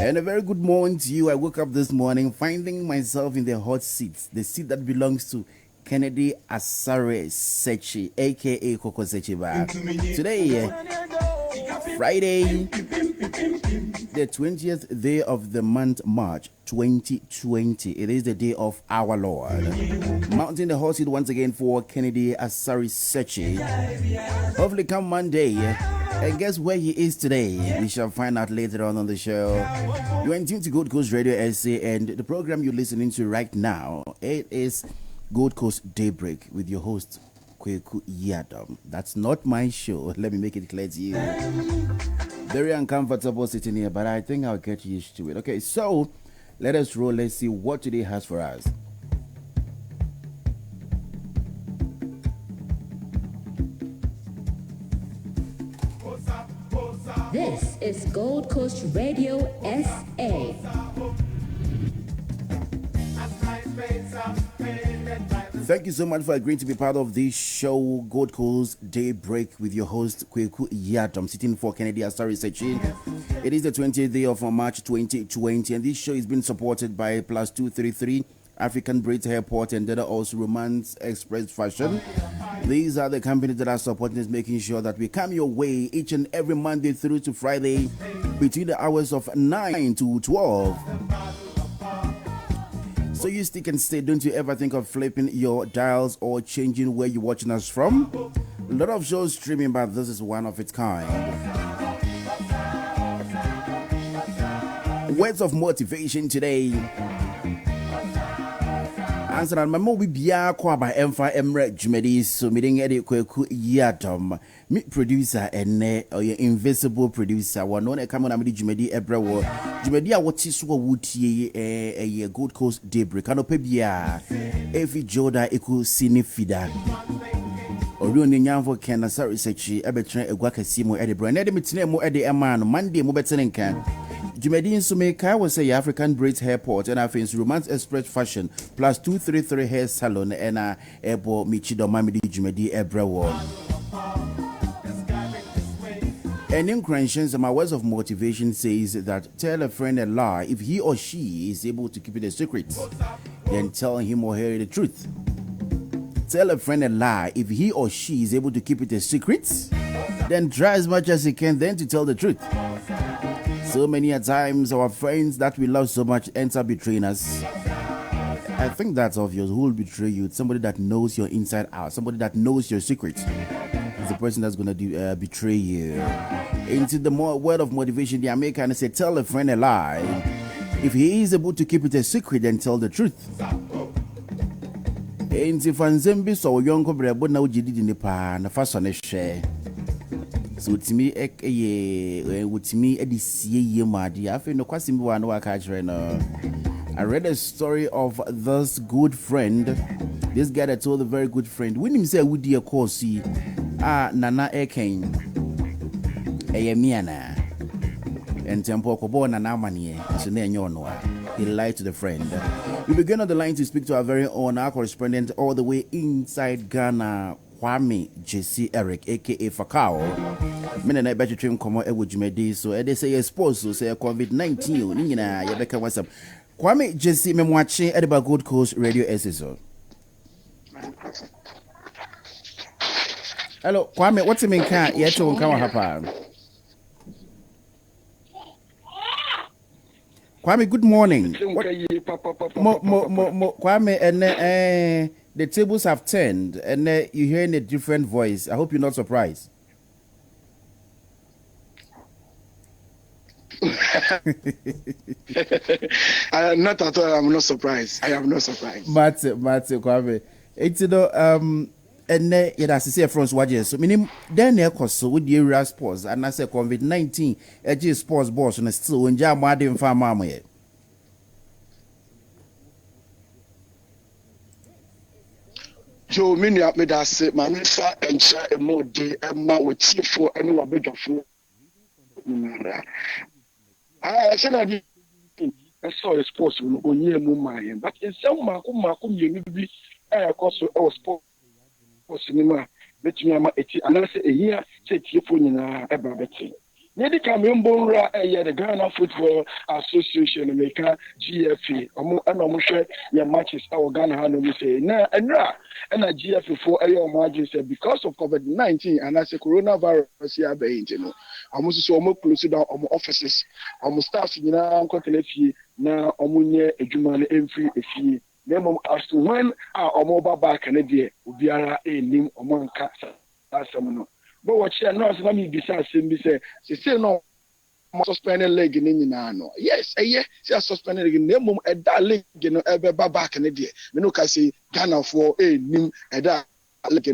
And a very good morning to you. I woke up this morning finding myself in the hot seat, the seat that belongs to Kennedy Asare Sechi, aka Koko Sechiba. Today, Friday, the 20th day of the month, March 2020. It is the day of our Lord. Mounting the hot seat once again for Kennedy Asare Sechi. Hopefully, come Monday. And guess where he is today? We shall find out later on the show. You're in tune to Gold Coast Radio SA, and the program you're listening to right now, it is Gold Coast Daybreak with your host, Kwaku Yiadom. That's not my show. Let me make it clear to you. Very uncomfortable sitting here, but I think I'll get used to it. Okay, so let us roll. Let's see what today has for us. This is Gold Coast Radio SA. Thank you so much for agreeing to be part of this show, Gold Coast Daybreak, with your host, Kwaku Yiadom, sitting for Kennedy Asare Sechi. It is the 20th day of March 2020, and this show is being supported by Plus 233, African Braids Airport, and then also Romance Express Fashion. These are the companies that are supporting us, making sure that we come your way each and every Monday through to Friday between the hours of 9 to 12. So you stick and stay. Don't you ever think of flipping your dials or changing where you're watching us from? A lot of shows streaming, but this is one of its kind. Words of motivation today. Answer and my mom will be a by Emfa Emre Jumedi, so meeting Eddie Kwaku Yiadom, me producer and your invisible producer. One on a common Amidi Jumedi Ebrewo. Jumedi, what is what would a Gold Coast Daybreak? Canopebia, every Joda equal Sinifida. Orion Yanvo can a sorry sechi, Ebetre, a Guacasimo Eddie Brand, Eddie Mitnemo Eddie Eman, Monday Mobetin can. Jumedi Sumeka was a African Braids Airport and I think Romance Express Fashion plus 233 Hair Salon and Ebo Michido Mamidi Jumedi Ebrewo. And in Crantions, my words of motivation says that tell a friend a lie if he or she is able to keep it a secret, then tell him or her the truth. Tell a friend a lie if he or she is able to keep it a secret, then try as much as you can then to tell the truth. So many times our friends that we love so much ends up betraying us. I think that's obvious. Who will betray you? It's somebody that knows your inside out, somebody that knows your secrets. It's the person that's going to betray you. Into the word of motivation, the American say, tell a friend a lie. If he is able to keep it a secret, then tell the truth. Into Fanzembi, so young cobra, but now you did in the pan, the first one share. So to me, with me, I read a story of this good friend. This guy that told a very good friend. When him say, would you call see? Nana Eken. Miana. And Tempo Kobo Nana Mani. He lied to the friend. We begin on the line to speak to our very own our correspondent all the way inside Ghana. Kwame JC Eric, aka Fakao. Men and I bet you trim come out with Jumedi, so they say exposed, so say COVID-19. Nina, you better what's up. Kwame JC, me watching at the Gold Coast Radio SSO. Hello, Kwame, what's the main car? Yet to come happen. Kwame, good morning. Kwame, and the tables have turned, and you're hearing a different voice. I hope you're not surprised. Not at all. I'm not surprised. I am not surprised. Mate, Kwame. It's and it has to say from Swajers. So, meaning, then there was so with the area sports, and I said COVID-19, a sports boss, and still when Jam Madden Farm. Joe, many of me that say, Manisa and share a more day and my with chief for any one bigger food. I said, I saw a sports on near Mumma, but in some Makum, you be a cost of sports cinema, bet me, and I say a year, say, you put in a betting. Nedi Kamimbo the Ghana Football Association America GFA. Omo share your matches our Ghana Hano say na enra and a GFA for air margin said because of COVID-19 and as a coronavirus here be no. Omo so omo close down omo offices. Omo staff nyina nkotele fie na omo nye adwuma na emfiri efie. Nemo as to when omo ba back na de obiara enim omo nka asem no. But what she announced, let me be say, she say no suspended leg in no. Yes, she has suspended leg in the a that leg, ever back in the day. Me no can say Ghana for a nim a that leg,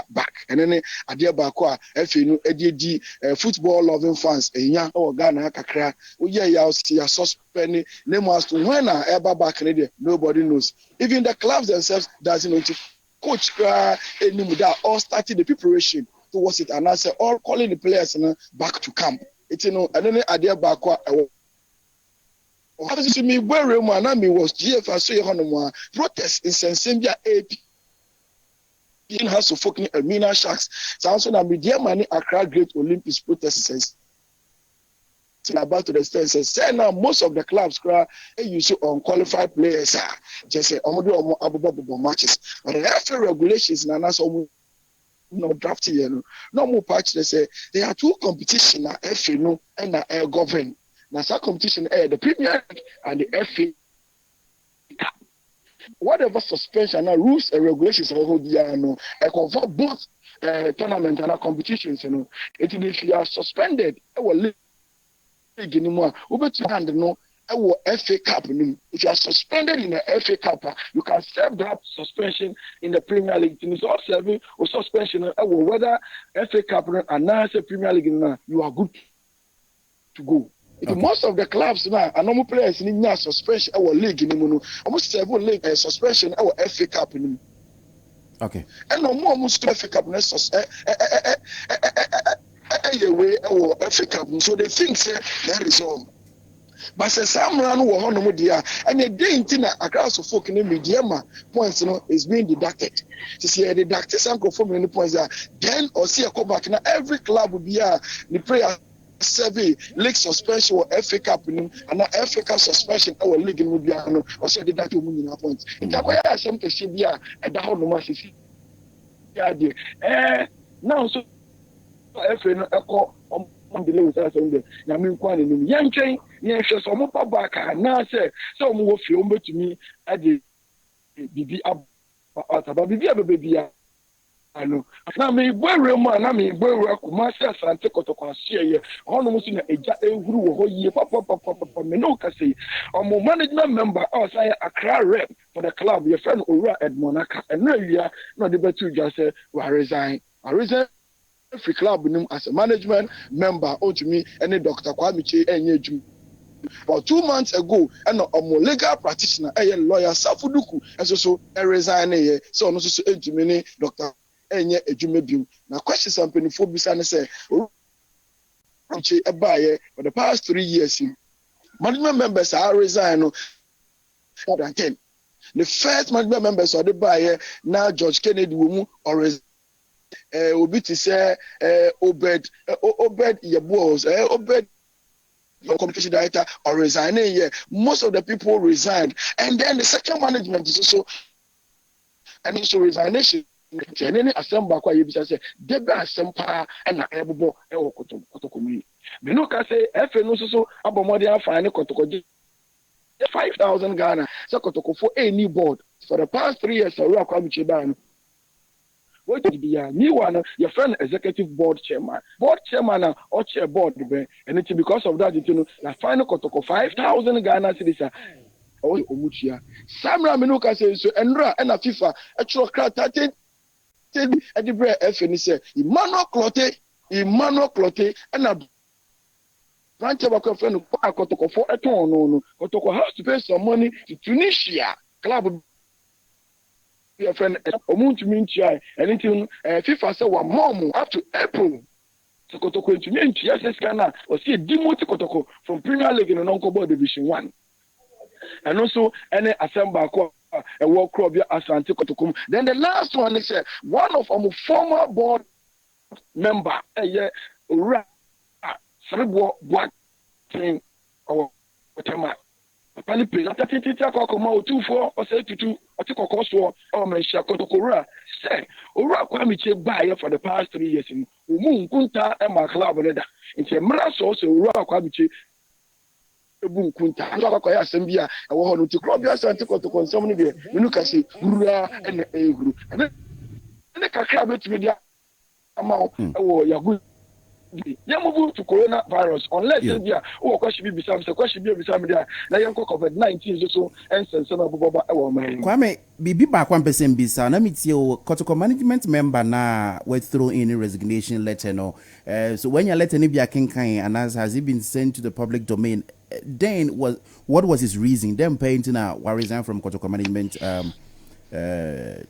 back. And then a dear Bakwa, football loving fans, a young or Ghana kakra. Oh, yeah, I'll see a suspended name as to when ever back in the day. Nobody knows. Even the clubs themselves doesn't know to coach all started the preparation towards it, and I said all calling the players back to camp. It's and then idea back obviously me where me was GFA so you protest in Sensembia AP in House of Folk Mina Sharks. Sounds so that media money Accra Great Olympics protests about to the extent say now most of the clubs use unqualified players just say omo matches but the FA regulations and that's no drafting no more patch they say there are two competition na FA no and na govern na that competition the Premier League and the FA whatever suspension now rules and regulations of no convert both tournament and competitions it if you are suspended will anymore over to hand no FA Cup. If you are suspended in the FA Cup, you can serve that suspension in the Premier League. It's also serving or suspension whether FA Cup and now Premier League you are good to go. Okay. Most of the clubs now are normal players in the suspension our league in almost 7 league suspension our FA Cup. Okay. And no more almost FA Cup FA Cup. So they think there is all. But say some run wo hono mu dia and the day intina across of folk in media points is being deducted. To see deducted some from many points then or see a come back now every club will be the prayer survey league suspension or FA Cup and FA Cup suspension our league in Mubiano or say deduct mu points. It akwaya some to see bia e da hono ma sisi now so FA no eko on the levels as on the Yamin Kwan in Yankin, Yansha, some more back, and now say, some more film to me at the BB up, but baby. I know. Now, me, where man, I mean, where Master and take out of here, almost in a who ye papa, Menoka say, or more management member, outside a crowd rep for the club, your friend Ura at Monaco, and no, you are not the better just say, I resign. Every club as a management member to me and Dr. Kwamiche and about 2 months ago and a more legal practitioner a lawyer Safuduku and so resign so no so to me Dr. Enye Ejumebiu. Now question something for Bisane say for the past 3 years management members are resign more than 10. The first management members are the buyer now George Kennedy will or resign. Obi to say Obed Yabos Obed your communication director or resigning most of the people resigned and then the second management is also and also resignation and then assemble kwa yebisa say debe asempa na ebobo kotoko mi me no ka say efe no so abomode afane kotoko 5,000 Ghana so kotoko for any board for the past 3 years so we are kwamiche ban. What did be me one your friend executive board chairman or chair board and it's because of that the final kotoko 5,000 Ghana cedis omuchia Samra Minuka says so enra and a FIFA actual crowd 30 at the bread FNC say Emmanuel Clote and a branch of a friend kotoko for a ton no kotoko has to pay some money to Tunisia club. Your friend Omuntu Minchai, anything FIFA said one more up to April. So Kotoko into Minchi, yes, Ghana, or see a Dimoti Kotoko from Premier League in an Uncle Division 1. And also any assemble a world club Asante Kotoko. Then the last one is one of our former board member, Saribo Black thing or whatever. Pali pe la titi akoko ma 24 or say 22 or take okoso or mention kotokora say ora kwa mi che ba here for the past 3 years in umu nkunta e ma club leader nti mra so ora kwa mi che ebu nkunta ndo akoko ya asem bia e wo ho no ti club ya sante kotoko nsem no de menu ka se ura na eguru ne kakra betumi dia ama e wo yagu you move to coronavirus unless India or question be some question be some there na yanko COVID-19 so and sense na boba e wo man Kwame bibi ba kwa person bisa na metie o protocol management member na went through in a resignation letter no so when your letter ni bia kenkan and has it been sent to the public domain then what was his reason then paying na resign from protocol management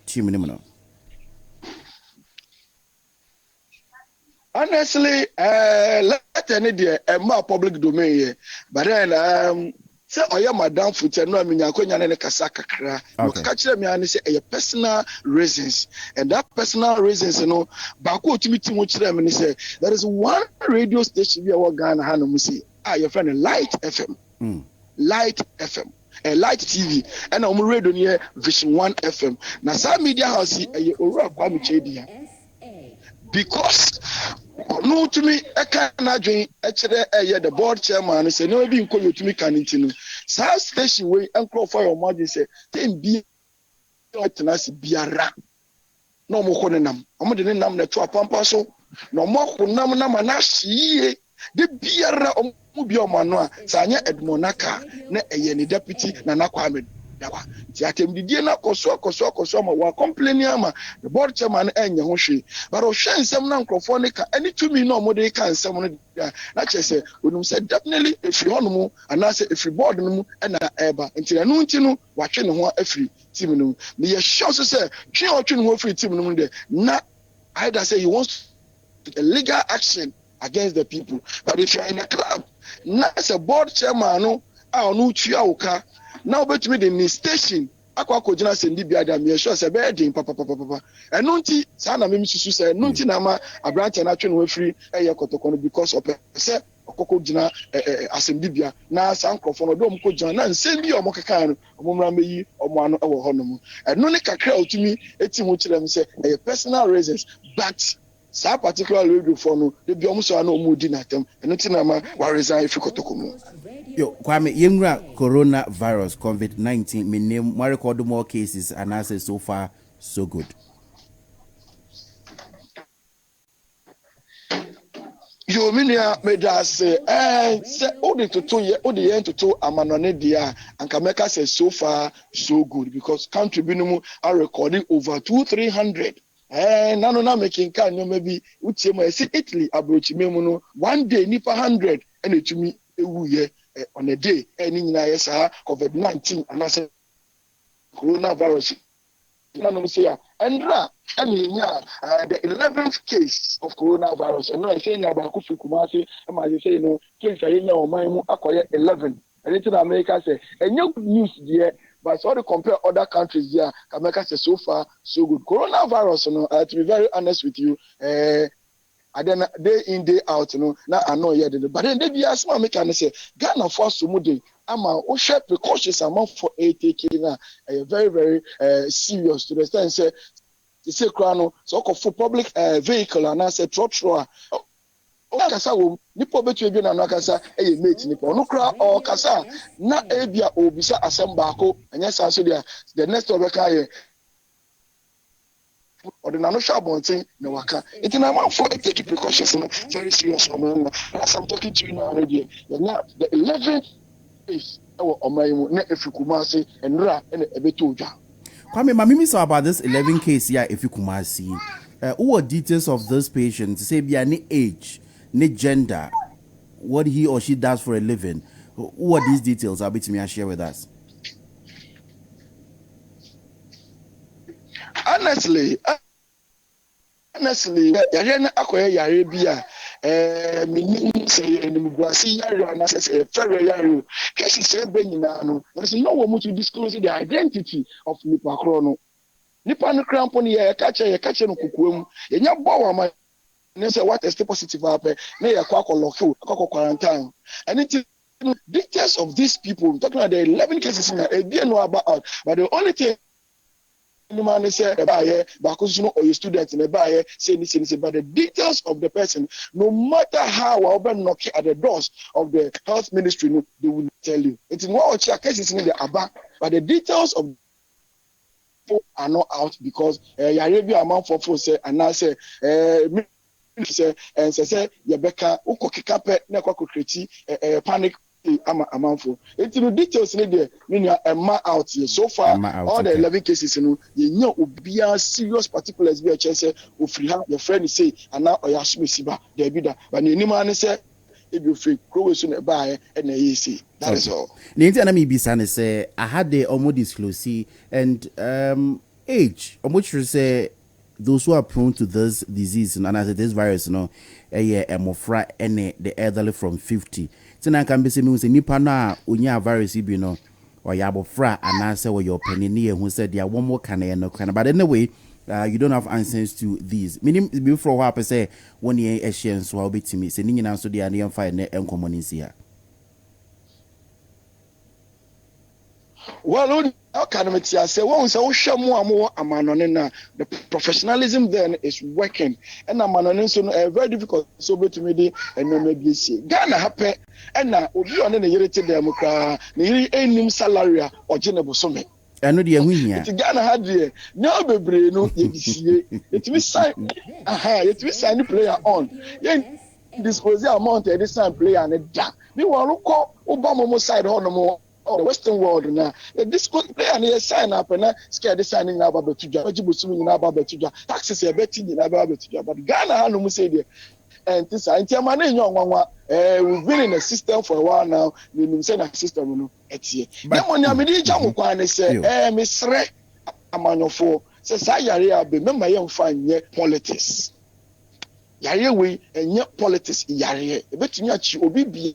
team no. Honestly, let any day more public domain here. But then say oya madam future no amenya akonya ne kasa kakra. No ka kire me ani say personal reasons. And that personal reasons no ba ko otimi ti mo kire me ni say there is one radio station we are Ghana ha no mu say your friend Light FM. Light FM. Light TV and radio near Vision 1 FM. Na sa media house e owura kwa mi chedi because no to me I can't dream actually the board chairman say no be nko yotumi kanintinu sa station we enko for your margin say tem bi tenasi biara no mo konenam omo de nam na to apampa so no mo konam na manahie de biara omo bi omo no a sa anya Edmonaka na ni deputy na nakwa dawa ti atemdidie na koso ma wa complaining ama the board chairman enye ho hwe but o hwe nsem na nkrofo ne ka any to me no mo de ka nsem no na chese onum say definitely if you hono and I say if you board no na eba nti no nti no wa hwe ne ho afri team no me ye sure so say twe o twe ne ho afri team no de na either say he wants a legal action against the people but if you are in a club na as a board chairman no a onu tua oka now bet me the station akwa kojina sendi bia da me sure say be din papa eno nti sa na me susu say no nti na ma abrante na twe no free eye kotoko no because of say okoko gina asendi bia na san krofo no do mko gina na nsem bi omo keka no omo mra meyi omo ano ewo ho no mu eno ne kakra otumi eti ho kire me say personal reasons but sa particular radio for no de bi omo so na omo di na tem eno ti na ma wa resign fi kotoko mu. Yo, Kwame, yengra coronavirus COVID-19 me name more record more cases and I say so far so good. Yo minia meja say odi to 2 year odi yen to 2 amanone dia and Kameka say so far so good because country binumu are recording over 200-300 nano na making kan no maybe utie mo say Italy abrochi memu no one day nipa 100 and etumi ewu ye on a day any yes COVID-19 and I say coronavirus no say and the 11th case of coronavirus and I say na ba ku fi Kumasi am I say no case ayi na o man mu akoye 11 and in America say enye news there but so to compare other countries there America say so far so good coronavirus no to be very honest with you and then day in day out na I know here but then they be as man make am say Ghana for sumude ama o share precautions amount for taking a very very serious to the extent say they say crano so for public vehicle and I say trotro o kasa wo nipo betu bi na no kasa mate nipo no kra o kasa na ebia obisa asem baako anya sa so dia the next of the or the nano shabonting no waka it na man for take precautions very serious as I'm talking to you now already the 11th is our omayimu na efikumase enra na ebeto odwa. Kwame, mamimi saw about this 11 case here efikumase. What details of this patient? Say be any age, any gender, what he or she does for a living. What these details are between me and share with us. Honestly, yare na akoye yare bia minim say enimguasi yare na say fere yare kesi say be nyina no there is no one to disclose the identity of nipa kro no nipa no krampo ne ye ka che no kokoam yenya bo wa ma ne say what is positive happen na ya kwa lock quarantine and it details of these people I'm talking about the 11 cases in a be no about but the only thing no man say because or your student in a say but the details of the person no matter how open knock at the doors of the health ministry no, they will tell you it is what cases in the aba but the details of are not out because Arabia amount for say and now say say and say Yabeka uko kikape na kwa create panic amount for it the details in there meaning out here so far all the 11 cases you know you obia serious particulars be a chance ofri ha your friend say and now oyasumisiba there be that but ni man say if you free crow so na buy and easy that is all the internet me be say I had the almost disclose and age almost say those who are prone to this disease and as this virus no mofra and the elderly from 50 tina can be say me say nipa na onya virus bi no or ya abofra and answer or your penny who said there one more can no can but anyway you don't have answers to these meaning before what I say one year a so I'll be to me say ni nyina so dia na fire na encommon here. Well, how can I say? Well, so more amanonena. The professionalism then is working, and amanonena so very difficult. So to me, and no maybe see Ghana happen, and now obi on the irritated democrat, the enim salary or general summit. I know the winner. Ghana had the no baby no see it will sign. It will sign the player on. Then dispose the amount of this sign player and it down. Me want to call Obama side on more. The Western world now. This player and sign up and scared the signing about Betuja. Ojibusumi in about Betuja. Taxes are betting in about Betuja. But Ghana no say there. And this I tell my name we've been in the system for a while now. We say that system no it's here. Then when you mean jamu kwane say Mr. Amanyofo say sayare be member yam fan politics. Yare we and politics yare. Betumi achi obi bi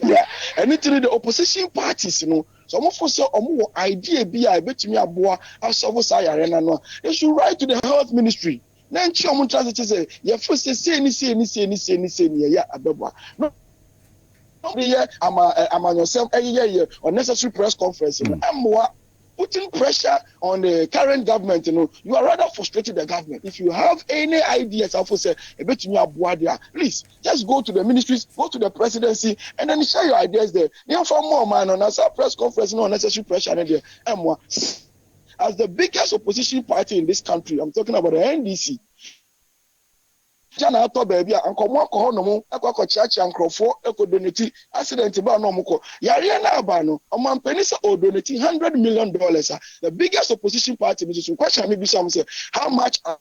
yeah, and it the opposition parties, you know. So I'm for so idea be I bet me aboa as of arena no. They should write to the health ministry. Then Chairman transit say, yeah, first say any yeah, abeba. No, yeah, I'm on yourself unnecessary press conference. I'm putting pressure on the current government, you know, you are rather frustrating the government. If you have any ideas, I say, please just go to the ministries, go to the presidency, and then share your ideas there. You for more man on a press conference, no unnecessary pressure there. As the biggest opposition party in this country, I'm talking about the NDC. Jana to baby ankomo akọ no mo akọ chiachi ankrofo donate accident ba no mo ko yare na aba no omampani say o donate $100 million. The biggest opposition party which is question me be some say how much are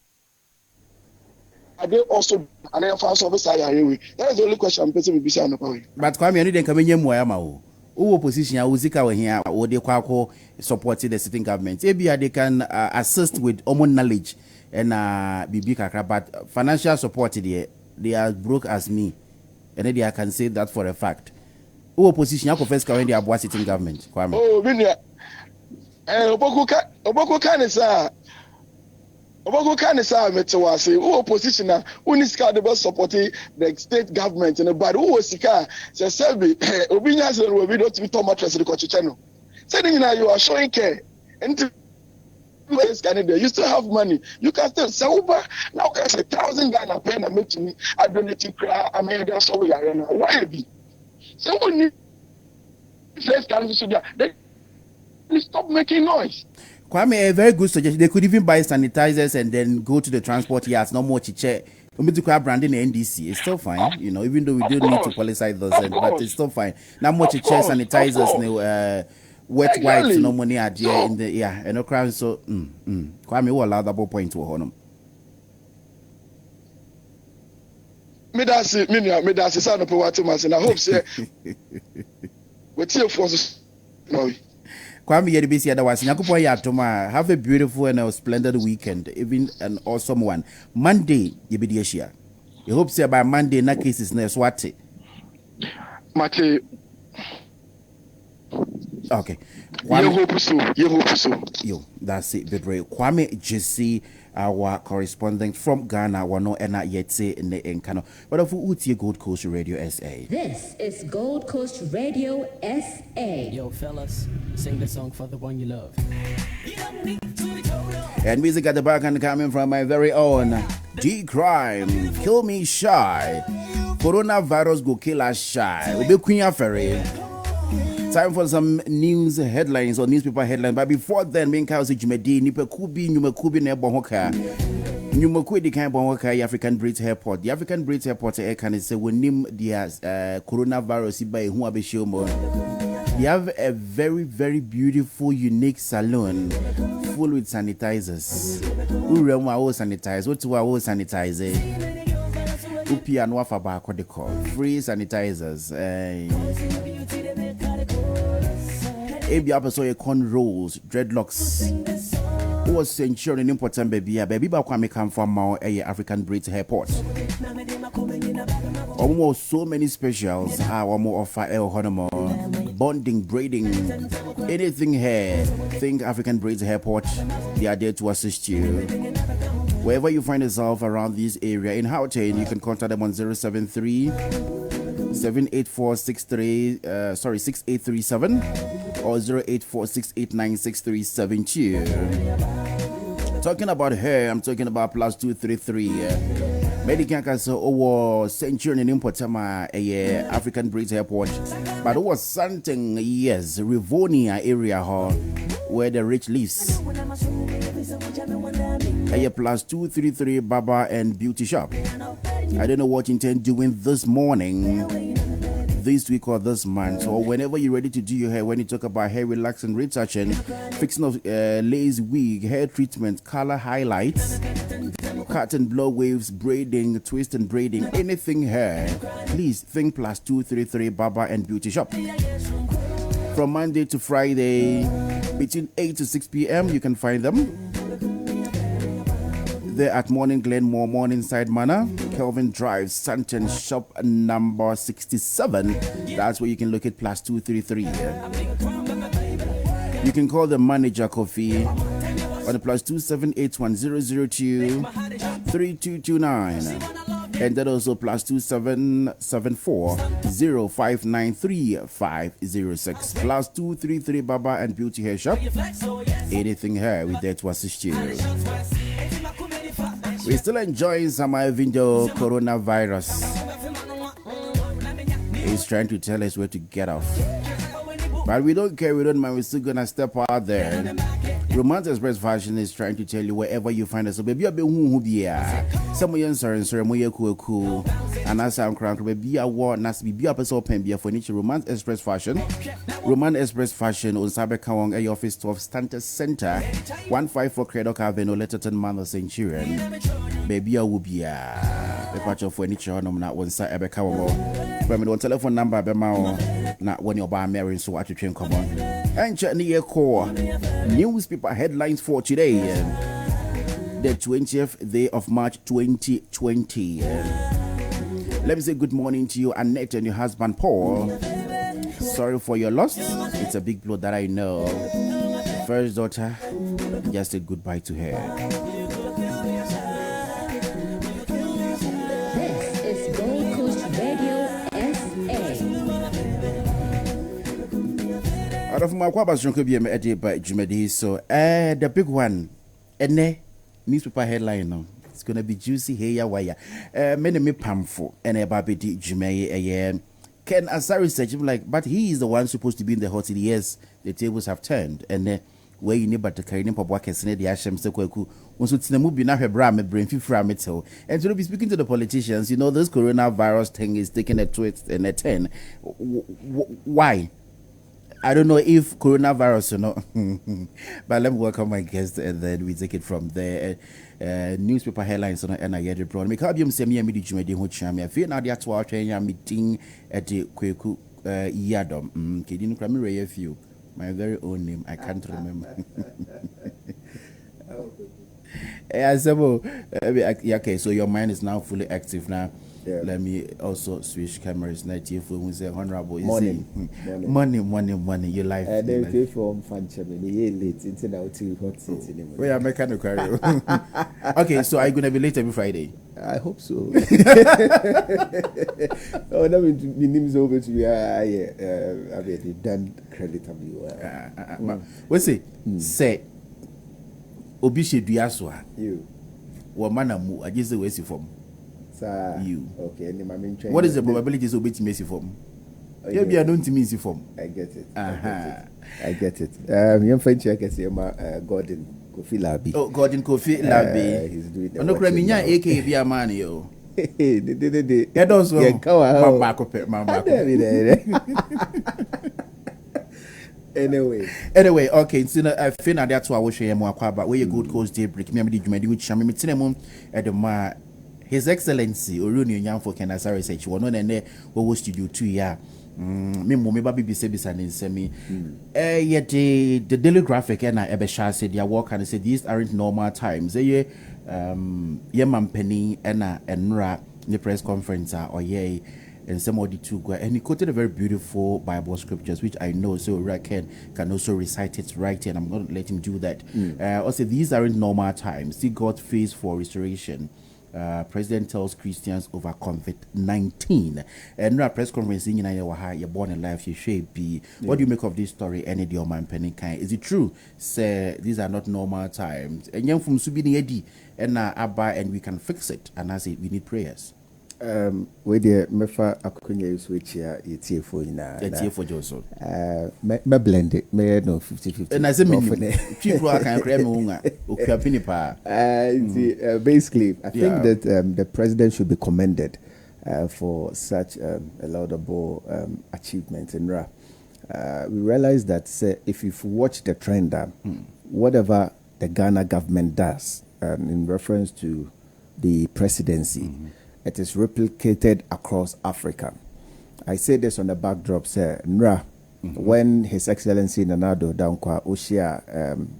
they also an enforce officer yare we that is the only question I'm person be say no power but Kwame you den kamenye moya ma o opposition ya uzika we here o de kwako supporting the sitting government ebia they can assist with common knowledge and bibi kakra but financial support they are broke as me and then I can say that for a fact opposition ya first when they are sitting government Kwame minia oboku kan sa metewase opposition na uniska de support the state government and but who sika say selbe obi nya say we don't be to mattress the kochiche no say you are showing care and Canada, you still have money. You can still say Uber. Now can say 1,000 Ghana pen and make me. I donate cry. I mean that's all we are now. Why be? Someone need first can they stop making noise. Kwame, a very good suggestion. They could even buy sanitizers and then go to the transport yards. No more chiche. We to grab branding NDC. It's still fine, you know. Even though we do need to policy those, but it's still fine. Now more chiche sanitizers. Wet wipes no money idea in the and no crime so Kwame will allow double point to honum. Me that's son of what and I hope say with your forces no Kwame Yedibisi otherwise Nyakupo Yatoma have a beautiful and a splendid weekend, even an awesome one. Monday Yebidiashia. You hope say by Monday na cases na swati. Mate Okay. You hope so. Yo, that's it, Bebre. Kwame Jesse, our correspondent from Ghana, wano ena yetse in the enkano. But of Uti Gold Coast Radio SA. This is Gold Coast Radio SA. Yo, fellas, sing the song for the one you love. And music at the back and coming from my very own G Crime, Kill Me Shy. Coronavirus go kill us shy. We'll be Queen Ferry. Time for some news headlines or newspaper headlines. But before then, main cause Jumedi, Nipekubi, Nebonhoka. Nyumaku the kind of African Bridge Airport. The African Bridge Airport can say we name the coronavirus by who they have a very, very beautiful, unique salon full with sanitizers. Who run our sanitize? What to our sanitizer? Upi and wafa back what they call free sanitizers. Ebi apaso corn rolls, dreadlocks. Who was ensuring important baby ba kwa come from our African Bridge Airport. Almost so many specials. How more offer el honor bonding, braiding, anything here. Think African Bridge Airport. They are there to assist you. Wherever you find yourself around this area in Gauteng, you can contact them on 073 784 6837 or 084 689 6372. Talking about hair, I'm talking about plus 233. Medican Castle over Centurion in Impotama, African Bridge Airport. But it was something, yes, Rivonia area where the rich lives. Plus 233 Baba and Beauty Shop. I don't know what you intend doing this morning, this week or this month, or whenever you're ready to do your hair. When you talk about hair relaxing, retouching, fixing of lace wig, hair treatment, color highlights, cut and blow waves, braiding, twist and braiding, anything hair, please think plus 233 Baba and Beauty Shop. From Monday to Friday, between 8 to 6 p.m., you can find them. They're at Morning Glenmore, Morningside Manor, Kelvin Drive, Santon, shop number 67. That's where you can look at plus 233. You can call the manager Kofi on the plus 27810023229. And that also plus 2774 0593 plus 233 Baba and Beauty Hair Shop. Anything hair, we're there to assist you. We're still enjoying some video coronavirus. He's trying to tell us where to get off. But we don't care, we don't mind, we're still gonna step out there. Romance Express Fashion is trying to tell you wherever you find us. So baby, who be some of you sorry, cool. And as I'm crank, baby, I want us to be a person open beer for niche Romance Express Fashion. Romance Express Fashion on Sabekawang, a office 12 Stanton Center, 154 Craddock Avenue, Letterton, Manor, Centurion. Baby, I will be a patch of furniture on that one side. Ebekawang. From the telephone number, Bemao, not when you're by Mary, so what you can come on. And check the core newspaper headlines for today, the 20th day of March 2020. Let me say good morning to you, Annette, and your husband, Paul. Sorry for your loss. It's a big blow that I know. First daughter, just said goodbye to her. This is Gold Coast Radio SA. Out of my Kwabas, could be a day by Jumedi. So, the big one, newspaper headline now. It's gonna be juicy. Hey, ya wire. Many me pamfo and a baby Jumei. Ken Asari said, but he is the one supposed to be in the hot seat. Yes, the tables have turned, and where you need but to carry him for work and the Asham Sekweku. Once it's the movie now, her bra, brain fifra metal. And to be speaking to the politicians, you know, this coronavirus thing is taking a twist and a 10. Why? I don't know if coronavirus or not, but let me welcome my guest and then we take it from there. Newspaper headlines on and I get it. Make up you say me and me Jumedi who cham. I feel now that's why I'm meeting at the Kwaku Yiadom. Kidin Kramire few. My very own name, I can't remember. Okay, so your mind is now fully active now. Let me also switch cameras. Night if we say honorable. Morning. Money. Your life. Then pay for function. Late into now to hot seat. We are mechanical career. Okay, so are you gonna be late every Friday? I hope so. Oh, that means over to me. I've done creditably well. What's it? Say, Obishe Diaswa. You. What manamu? I just say where's from? You. Okay, what is the probability of being messy from? You are known to me from. I get it. I get it. Young French, I can say, Gordon Kofi Labi. Oh, Gordon Kofi Labi. He's doing the no Kraminya, aka be a man, yo. That also, Anyway, okay. So I feel that that's why I wish share more about where your good coast daybreak. Me the Jumedi which I'm meeting at the ma. His Excellency Oruni Nyanfo Kenasa Research one on and there we studio 2 year. Me baby be and semi. Yet the daily graphic and I ever said ya work and said these aren't normal times. Ye man penny and ra the press conference or ye and some of the two go and he quoted a very beautiful Bible scriptures which I know so can also recite it right here and I'm going to let him do that. Also these aren't normal times. See God face for restoration. President tells Christians over COVID-19. And a press conference in you're born in life, you should be. What do you make of this story? Any dear man penny kind? Is it true? Say these are not normal times. And young from Subini Edi and Abba and we can fix it. And I say we need prayers. Where the Mefa Akunya switch here, it's here for you now. It's here for Joseph. Me blend it, me no 50-50. And as a minimum, people can create basically, I think that the president should be commended for such a laudable achievement in Ra. We realize that if you've watched the trend, whatever the Ghana government does in reference to the presidency, it is replicated across Africa. I say this on the backdrop, sir. Nra, when His Excellency Nanado Dankwa Oshia,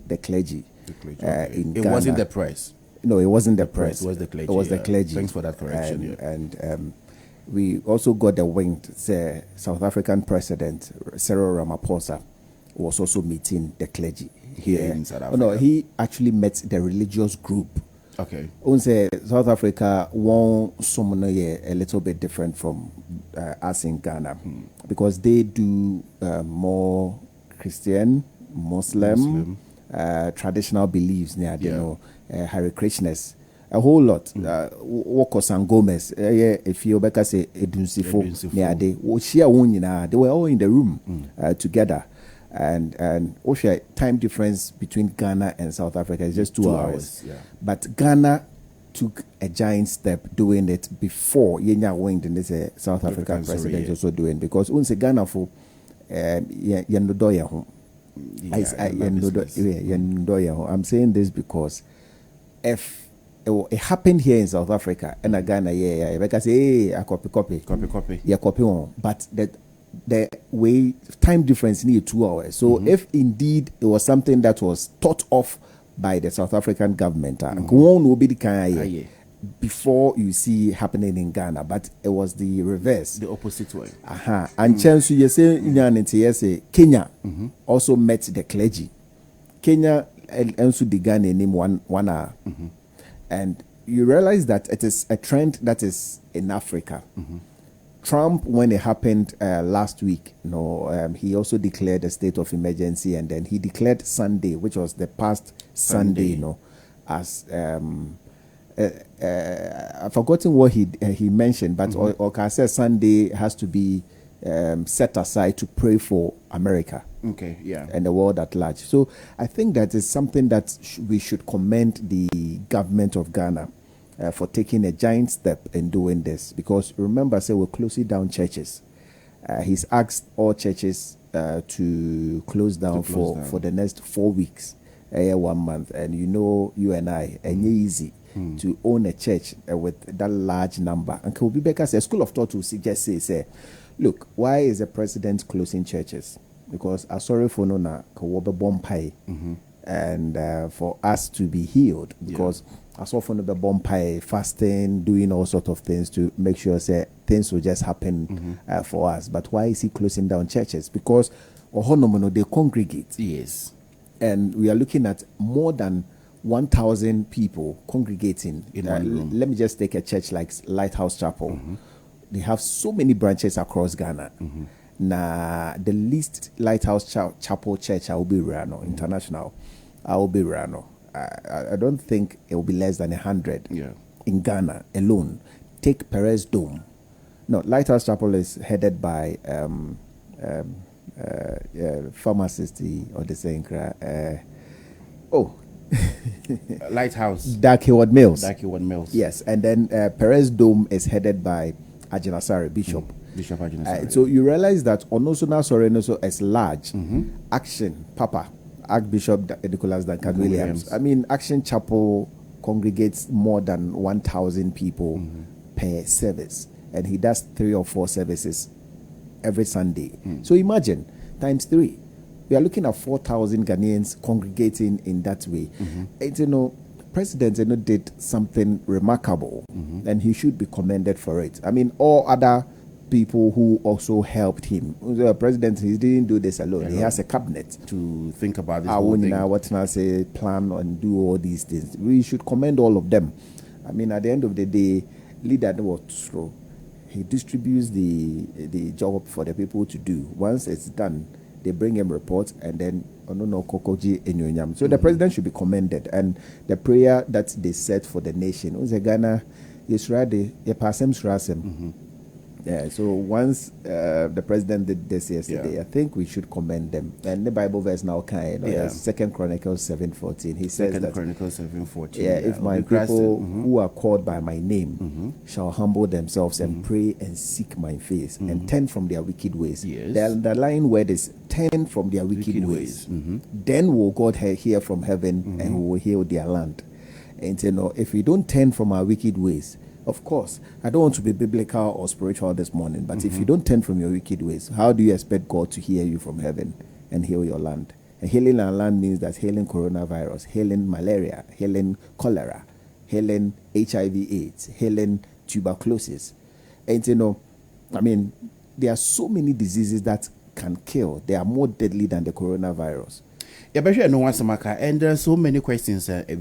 the clergy, in it Ghana, wasn't the press. No, it wasn't the press. It was the clergy. It was the clergy. Thanks for that correction. And we also got the winged South African President Cyril Ramaphosa was also meeting the clergy here in South Africa. No, he actually met the religious group. Okay. South Africa won't summon a little bit different from us in Ghana because they do more Christian, Muslim. Traditional beliefs near Hare Krishnas. A whole lot. Wokos and Gomez, if you better say Edunsifo near they were all in the room together. And Osha time difference between Ghana and South Africa is just 2 hours. But Ghana took a giant step doing it before Yenya went in this South African president also doing because once Ghana for I'm saying this because if it happened here in South Africa and Ghana, because say, I copy, one, but the way time difference need 2 hours. So if indeed it was something that was thought of by the South African government, one will be the kind before you see happening in Ghana, but it was the reverse, the opposite way. And chance you say Kenya also met the clergy. Kenya also the Ghana name 1 hour, and you realize that it is a trend that is in Africa. Trump, when it happened last week, he also declared a state of emergency, and then he declared Sunday, which was the past Sunday, as I've forgotten what he mentioned, but Oka said Sunday has to be set aside to pray for America. Okay, yeah. And the world at large. So I think that is something that we should commend the government of Ghana for taking a giant step in doing this. Because remember, we're closing down churches. He's asked all churches to close down for the next 4 weeks, 1 month. And you and I, and easy to own a church with that large number. And Kobe Becker says, School of Thought will just say, look, why is the president closing churches? Because I'm sorry for Nona Kawobe Bompai and for us to be healed. Because as often the bonfire, fasting, doing all sort of things to make sure say things will just happen for us. But why is he closing down churches? Because they congregate. Yes. And we are looking at more than 1,000 people congregating in one room. Let me just take a church like Lighthouse Chapel. They have so many branches across Ghana. Now, the least Lighthouse Chapel church I will be Rano International. I will be Rano. I don't think it will be less than 100 in Ghana alone. Take Perez Dome. No, Lighthouse Chapel is headed by pharmacist or the saying Lighthouse. Dark Hayward Mills. Dark Hayward Mills. Yes, and then Perez Dome is headed by Ajinasari Bishop. Bishop Ajinasari. So you realize that Onosuna Sorenoso is large. Action Papa. Archbishop Nicholas Duncan Williams. I mean, Action Chapel congregates more than 1,000 people per service, and he does 3 or 4 services every Sunday. So imagine times 3. We are looking at 4,000 Ghanaians congregating in that way. And President did something remarkable, and he should be commended for it. I mean, all other people who also helped him. The president, he didn't do this alone. He has a cabinet to think about this whole thing. What can I say? Plan and do all these things. We should commend all of them. I mean, at the end of the day, leader was slow. He distributes the job for the people to do. Once it's done, they bring him reports, and then so the president should be commended. And the prayer that they set for the nation, Ghana, yeah, so once the president did this yesterday, I think we should commend them. And the Bible verse now Second Chronicles 7:14. He says that Chronicles 7:14. If my people who are called by my name shall humble themselves and pray and seek my face and turn from their wicked ways. Yes. The underlying word is turn from their wicked ways. Then will God hear from heaven and will heal their land. And if we don't turn from our wicked ways, of course, I don't want to be biblical or spiritual this morning, but if you don't turn from your wicked ways, how do you expect God to hear you from heaven and heal your land? And healing our land means that healing coronavirus, healing malaria, healing cholera, healing HIV/AIDS, healing tuberculosis. And I mean, there are so many diseases that can kill. They are more deadly than the coronavirus. Yeah, but no one samaka, and there are so many questions. GTA,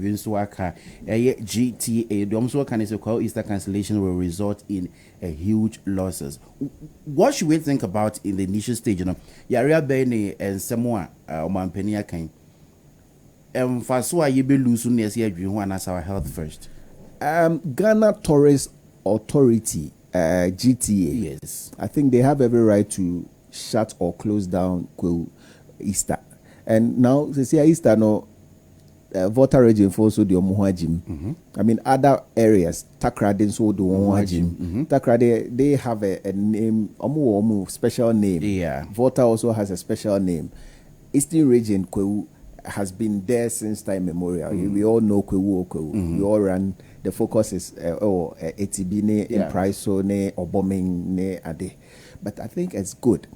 the also can say call Easter cancellation will result in a huge losses. What should we think about in the initial stage? Yaria Bene and Samoa, Oman Penia Kain. For so you be losing this year, you want us our health first. Ghana Tourist Authority, GTA. Yes, I think they have every right to shut or close down Easter. And now, they say Easter, voter region for so the Omuhajim. I mean, other areas, Takrade so the Omuhajim. Takrade, they have a name, Omu special name. Yeah. Voter also has a special name. Eastern region, Kwewu, has been there since time memorial. We all know Kwewu. We all run. The focus is Etibine, in Priso, ne, or bombing, ne, Ade. But I think it's good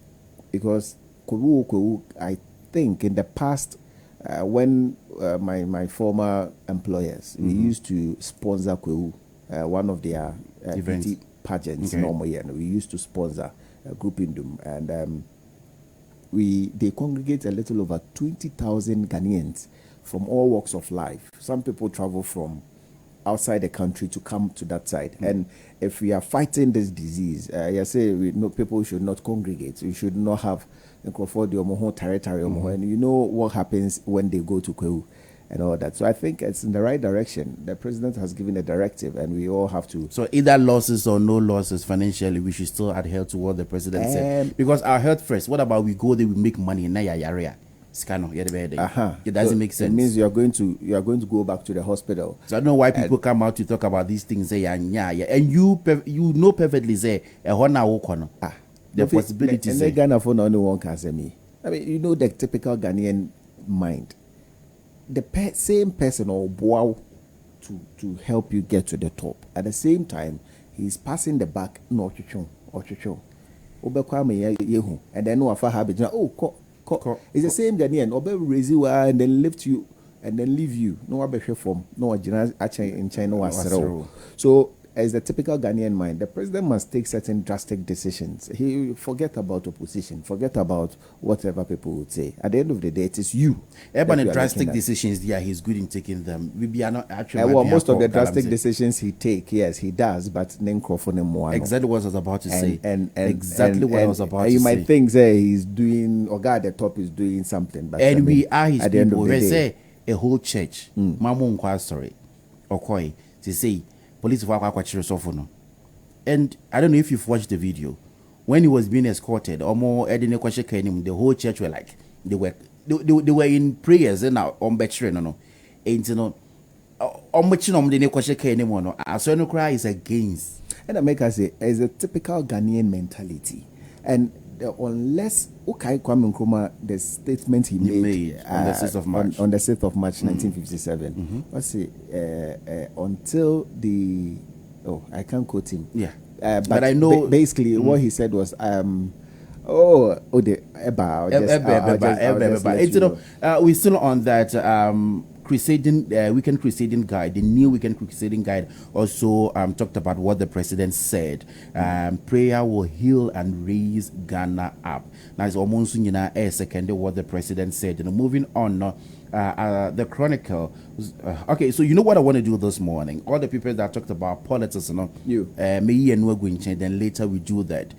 because Kwewu, I think in the past, when my former employers, we used to sponsor Kwewu, one of their beauty pageants. Normally, and we used to sponsor a group in them, and they congregate a little over 20,000 Ghanaians from all walks of life. Some people travel from outside the country to come to that side. And if we are fighting this disease, you say people should not congregate. We should not have territory, and you know what happens when they go to Kwewu and all that. So I think it's in the right direction. The president has given a directive, and we all have to. So either losses or no losses financially, we should still adhere to what the president said. Because our health first. What about we go there, we make money in area? It doesn't make sense. It means you are going to go back to the hospital. So I don't know why people come out to talk about these things. And you know perfectly the possibilities. And Ghana for only one can say me. I mean, you know the typical Ghanaian mind. The same person or wow to help you get to the top. At the same time, he's passing the back no chuchun or chuchun. And then no afa habit. It's the same Ghanaian. Obe raise you and then lift you and then leave you. No one better form. No one in China was zero. So as the typical Ghanaian mind, the president must take certain drastic decisions. He forget about opposition, forget about whatever people would say. At the end of the day, it is you. Even the drastic decisions, yeah, he's good in taking them. We are not actually. Well, most of the drastic decisions he take, yes, he does, but then exactly what I was about to say. And exactly what I was about to say. You might think that he's doing, or guy at the top is doing something, but and we are his people. We say a whole church, Mamu sorry, or Koi, to say. Police and I don't know if you've watched the video when he was being escorted or more the whole church were like they were in prayers and now on no and you know the cry is against and I make us say it's a typical Ghanaian mentality and unless Kwame Nkrumah, the statement he made on the 6th of March, on the 6th of March, 1957. Let's see, until the I can't quote him. Yeah, but I know basically what he said was we're still on that weekend crusading guide. The new weekend crusading guide also talked about what the president said. Prayer will heal and raise Ghana up. Now it's almost second what the president said. And moving on, the Chronicle. Okay, so you know what I want to do this morning. All the people that talked about politics, me and we're going to change. Then later we do that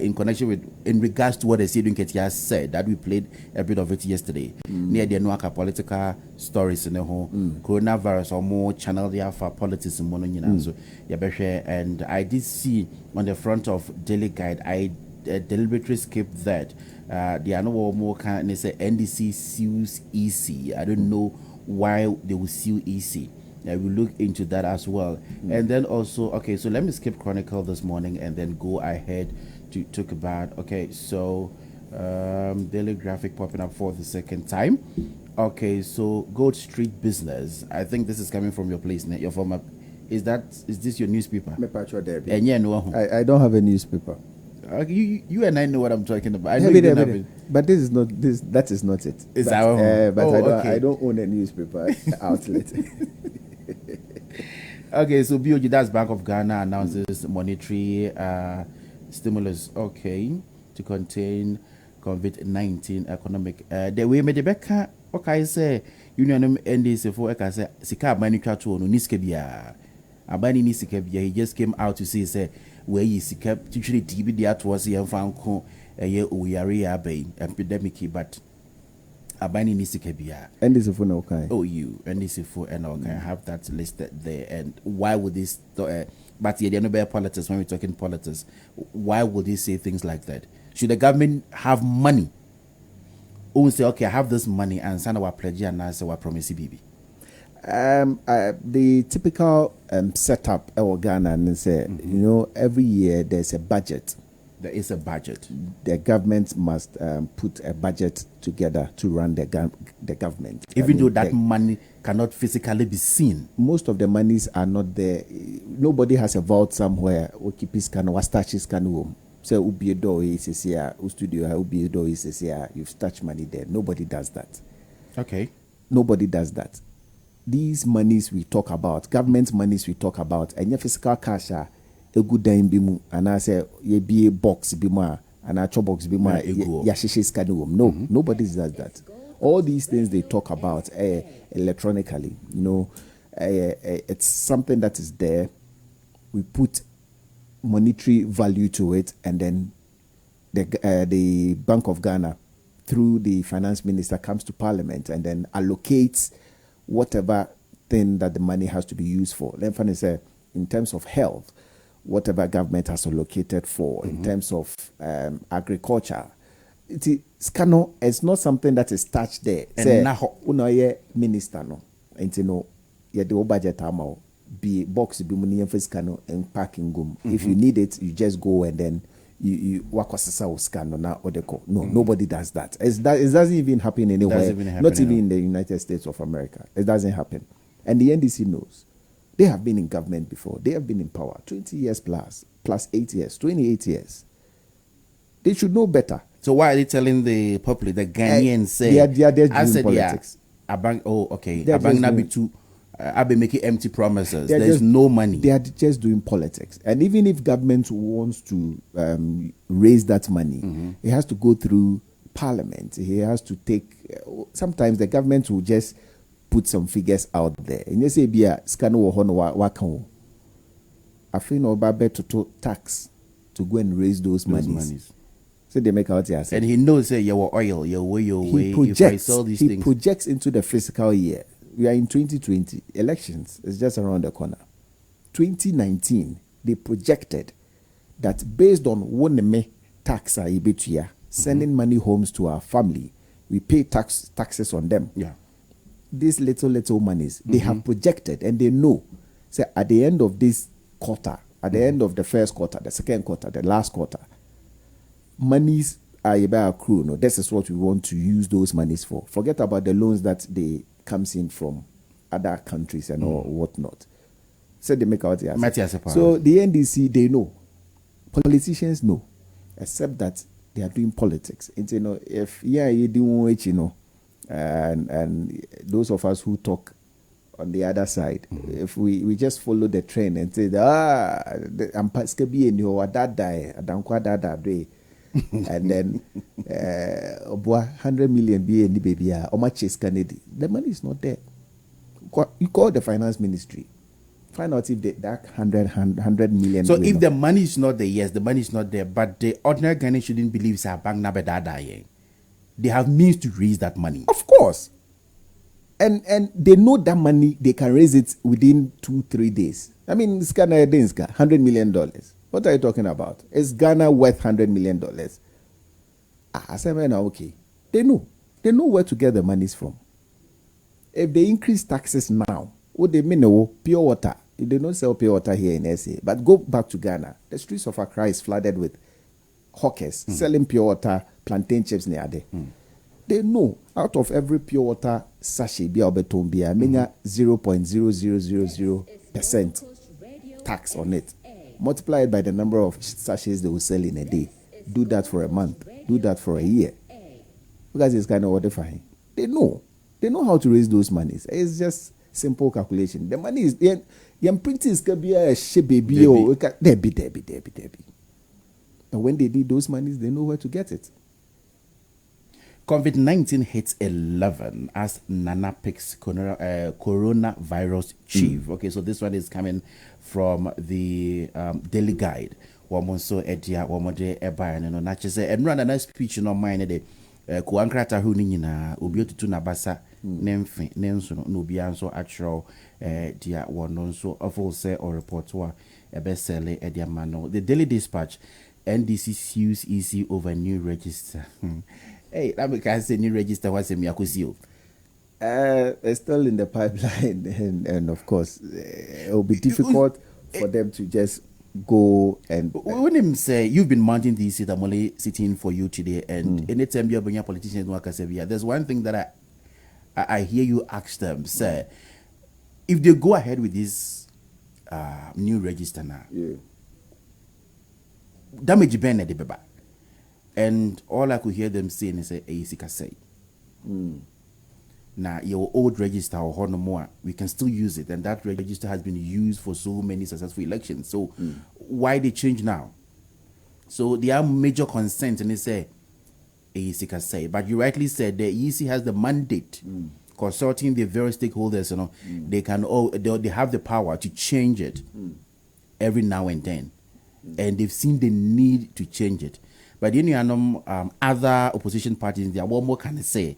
in connection with in regards to what the Sidon Ketia said that we played a bit of it yesterday. Near the Nuaka political stories in the whole coronavirus or more channel there for politics in Mono. So and I did see on the front of Daily Guide I deliberately skipped that. They are no more kind of say NDC sues EC. I don't know why they will sue EC. We look into that as well. And then also, okay, so let me skip Chronicle this morning and then go ahead to talk about, okay, so Daily Graphic popping up for the second time. Okay, so Gold Street Business. I think this is coming from your place, your former. Is this your newspaper? And yeah, no. I don't have a newspaper. You and I know what I'm talking about. I know but this is not this. That is not it. It's our own. But I don't own a newspaper outlet. Okay, so BOG, that's Bank of Ghana announces monetary stimulus. Okay, to contain COVID-19 economic. The way me the Becca. Okay, say Union NDC for I say Sika Manuka to no niskebia. Abani niskebia. He just came out to say where he kept usually TB there towards the Fanco a year we are epidemic, but Abani niskebia. And this for no kind. Oh, you and this for and okay, have that listed there. And why would this? But yeah, no better politics when we're talking politics. Why would they say things like that? Should the government have money? Who say, okay, I have this money and send our pledge and I say, what promise baby? The typical setup in Ghana and say, every year there's a budget. There is a budget. The government must put a budget together to run the government. Even though that money cannot physically be seen. Most of the monies are not there. Nobody has a vault somewhere. Okipis can, wastachis can. So ubi a door is here, studio ubi a door is here. You've touched money there. Nobody does that. Okay. Nobody does that. These monies we talk about, government monies we talk about, and your physical cash are a good dime bimu, and I say ye be a box bima, and a box bima, yashishes kanuum. No, nobody does that. All these things they talk about electronically, it's something that is there. We put monetary value to it, and then the Bank of Ghana, through the finance minister, comes to Parliament and then allocates whatever thing that the money has to be used for. Then finally say, in terms of health, whatever government has allocated for, in terms of agriculture, it's not something that is touched there. Say, unaye minister no, ye the budget amount. Be box be money and packing gum. If you need it, you just go and then you work scan no, nobody does that. It doesn't even happen anywhere. Not even in the United States of America. It doesn't happen. And the NDC knows. They have been in government before. They have been in power 20 years plus 8 years, 28 years. They should know better. So why are they telling the public, the Ghanaians say? They are doing politics. Abang, oh, okay. They're Abang just Nabi doing- too. I've been making empty promises. They're There's just- no money. They are just doing politics. And even if government wants to raise that money, it has to go through parliament. It has to take. Sometimes the government will just put some figures out there. And you say, "Bia scan wo hono wa kan." I feel no babe to tax to go and raise those monies. So they make out here. And he knows that your oil, your way. If I sell these He things, projects into the fiscal year. We are in 2020. Elections is just around the corner. 2019, they projected that based on one tax sending money homes to our family, we pay taxes on them. yeah. These little monies, they have projected and they know. So at the end of this quarter, at the end of the first quarter, the second quarter, the last quarter, monies are about accrue. No, this is what we want to use those monies for. Forget about the loans that they comes in from other countries and or whatnot. So they make out the So the NDC, they know. Politicians know, except that they are doing politics. And you know, if you do it, you know, and those of us who talk on the other side, if we just follow the trend and say, I'm Paskabi and you are that die, and then 100 million be any baby or much is Kennedy. The money is not there. You call the finance ministry. Find out if that 100 million. So if the money is not there, yes, the money is not there, but the ordinary Ghanaian shouldn't believe it's a bank nabedada. They have means to raise that money. Of course. And they know that money, they can raise it within 2-3 days. I mean, it's Ghana $100 million. What are you talking about? Is Ghana worth $100 million? I said, man, okay. They know where to get the monies from. If they increase taxes now, what they mean, pure water. They don't sell pure water here in SA. But go back to Ghana. The streets of Accra is flooded with hawkers selling pure water, plantain chips near there. They know out of every pure water sachet, be 0.0000% tax on it. Multiply it by the number of sachets they will sell in a day. Do that for a month. Do that for a year. Because it's kind of what they find. They know how to raise those monies. It's just simple calculation. The money is your printing is gonna be a shit baby. Debbie. And when they need those monies, they know where to get it. COVID-19 hits 11 as Nana picks coronavirus chief. Okay, so this one is coming from the Daily Guide. Wamonso edia wamode eba no na chese enra na speech no mind de ko ankrata hu ni nyina obi otutu na basa nemfe nenso no obi anso actual dia wono nso ofo say or report wa ebe sele edia mano. The Daily Dispatch, NDC sues EC over new register. Hey, that because say new register was a miakusio. It's still in the pipeline, and of course, it will be difficult for them to just go and. When him say you've been mounting these that I'm only sitting for you today, and anytime you're being a politician, there's one thing that I hear you ask them, say, if they go ahead with this new register now, damage ben at the beba. And all I could hear them saying is say, now your old register or no more, we can still use it, and that register has been used for so many successful elections. So why they change now? So there are major concerns, and they say say, but you rightly said the EC has the mandate, consulting the various stakeholders. You know, they can they have the power to change it every now and then, and they've seen the need to change it. But you know, other opposition parties, they are one more can say.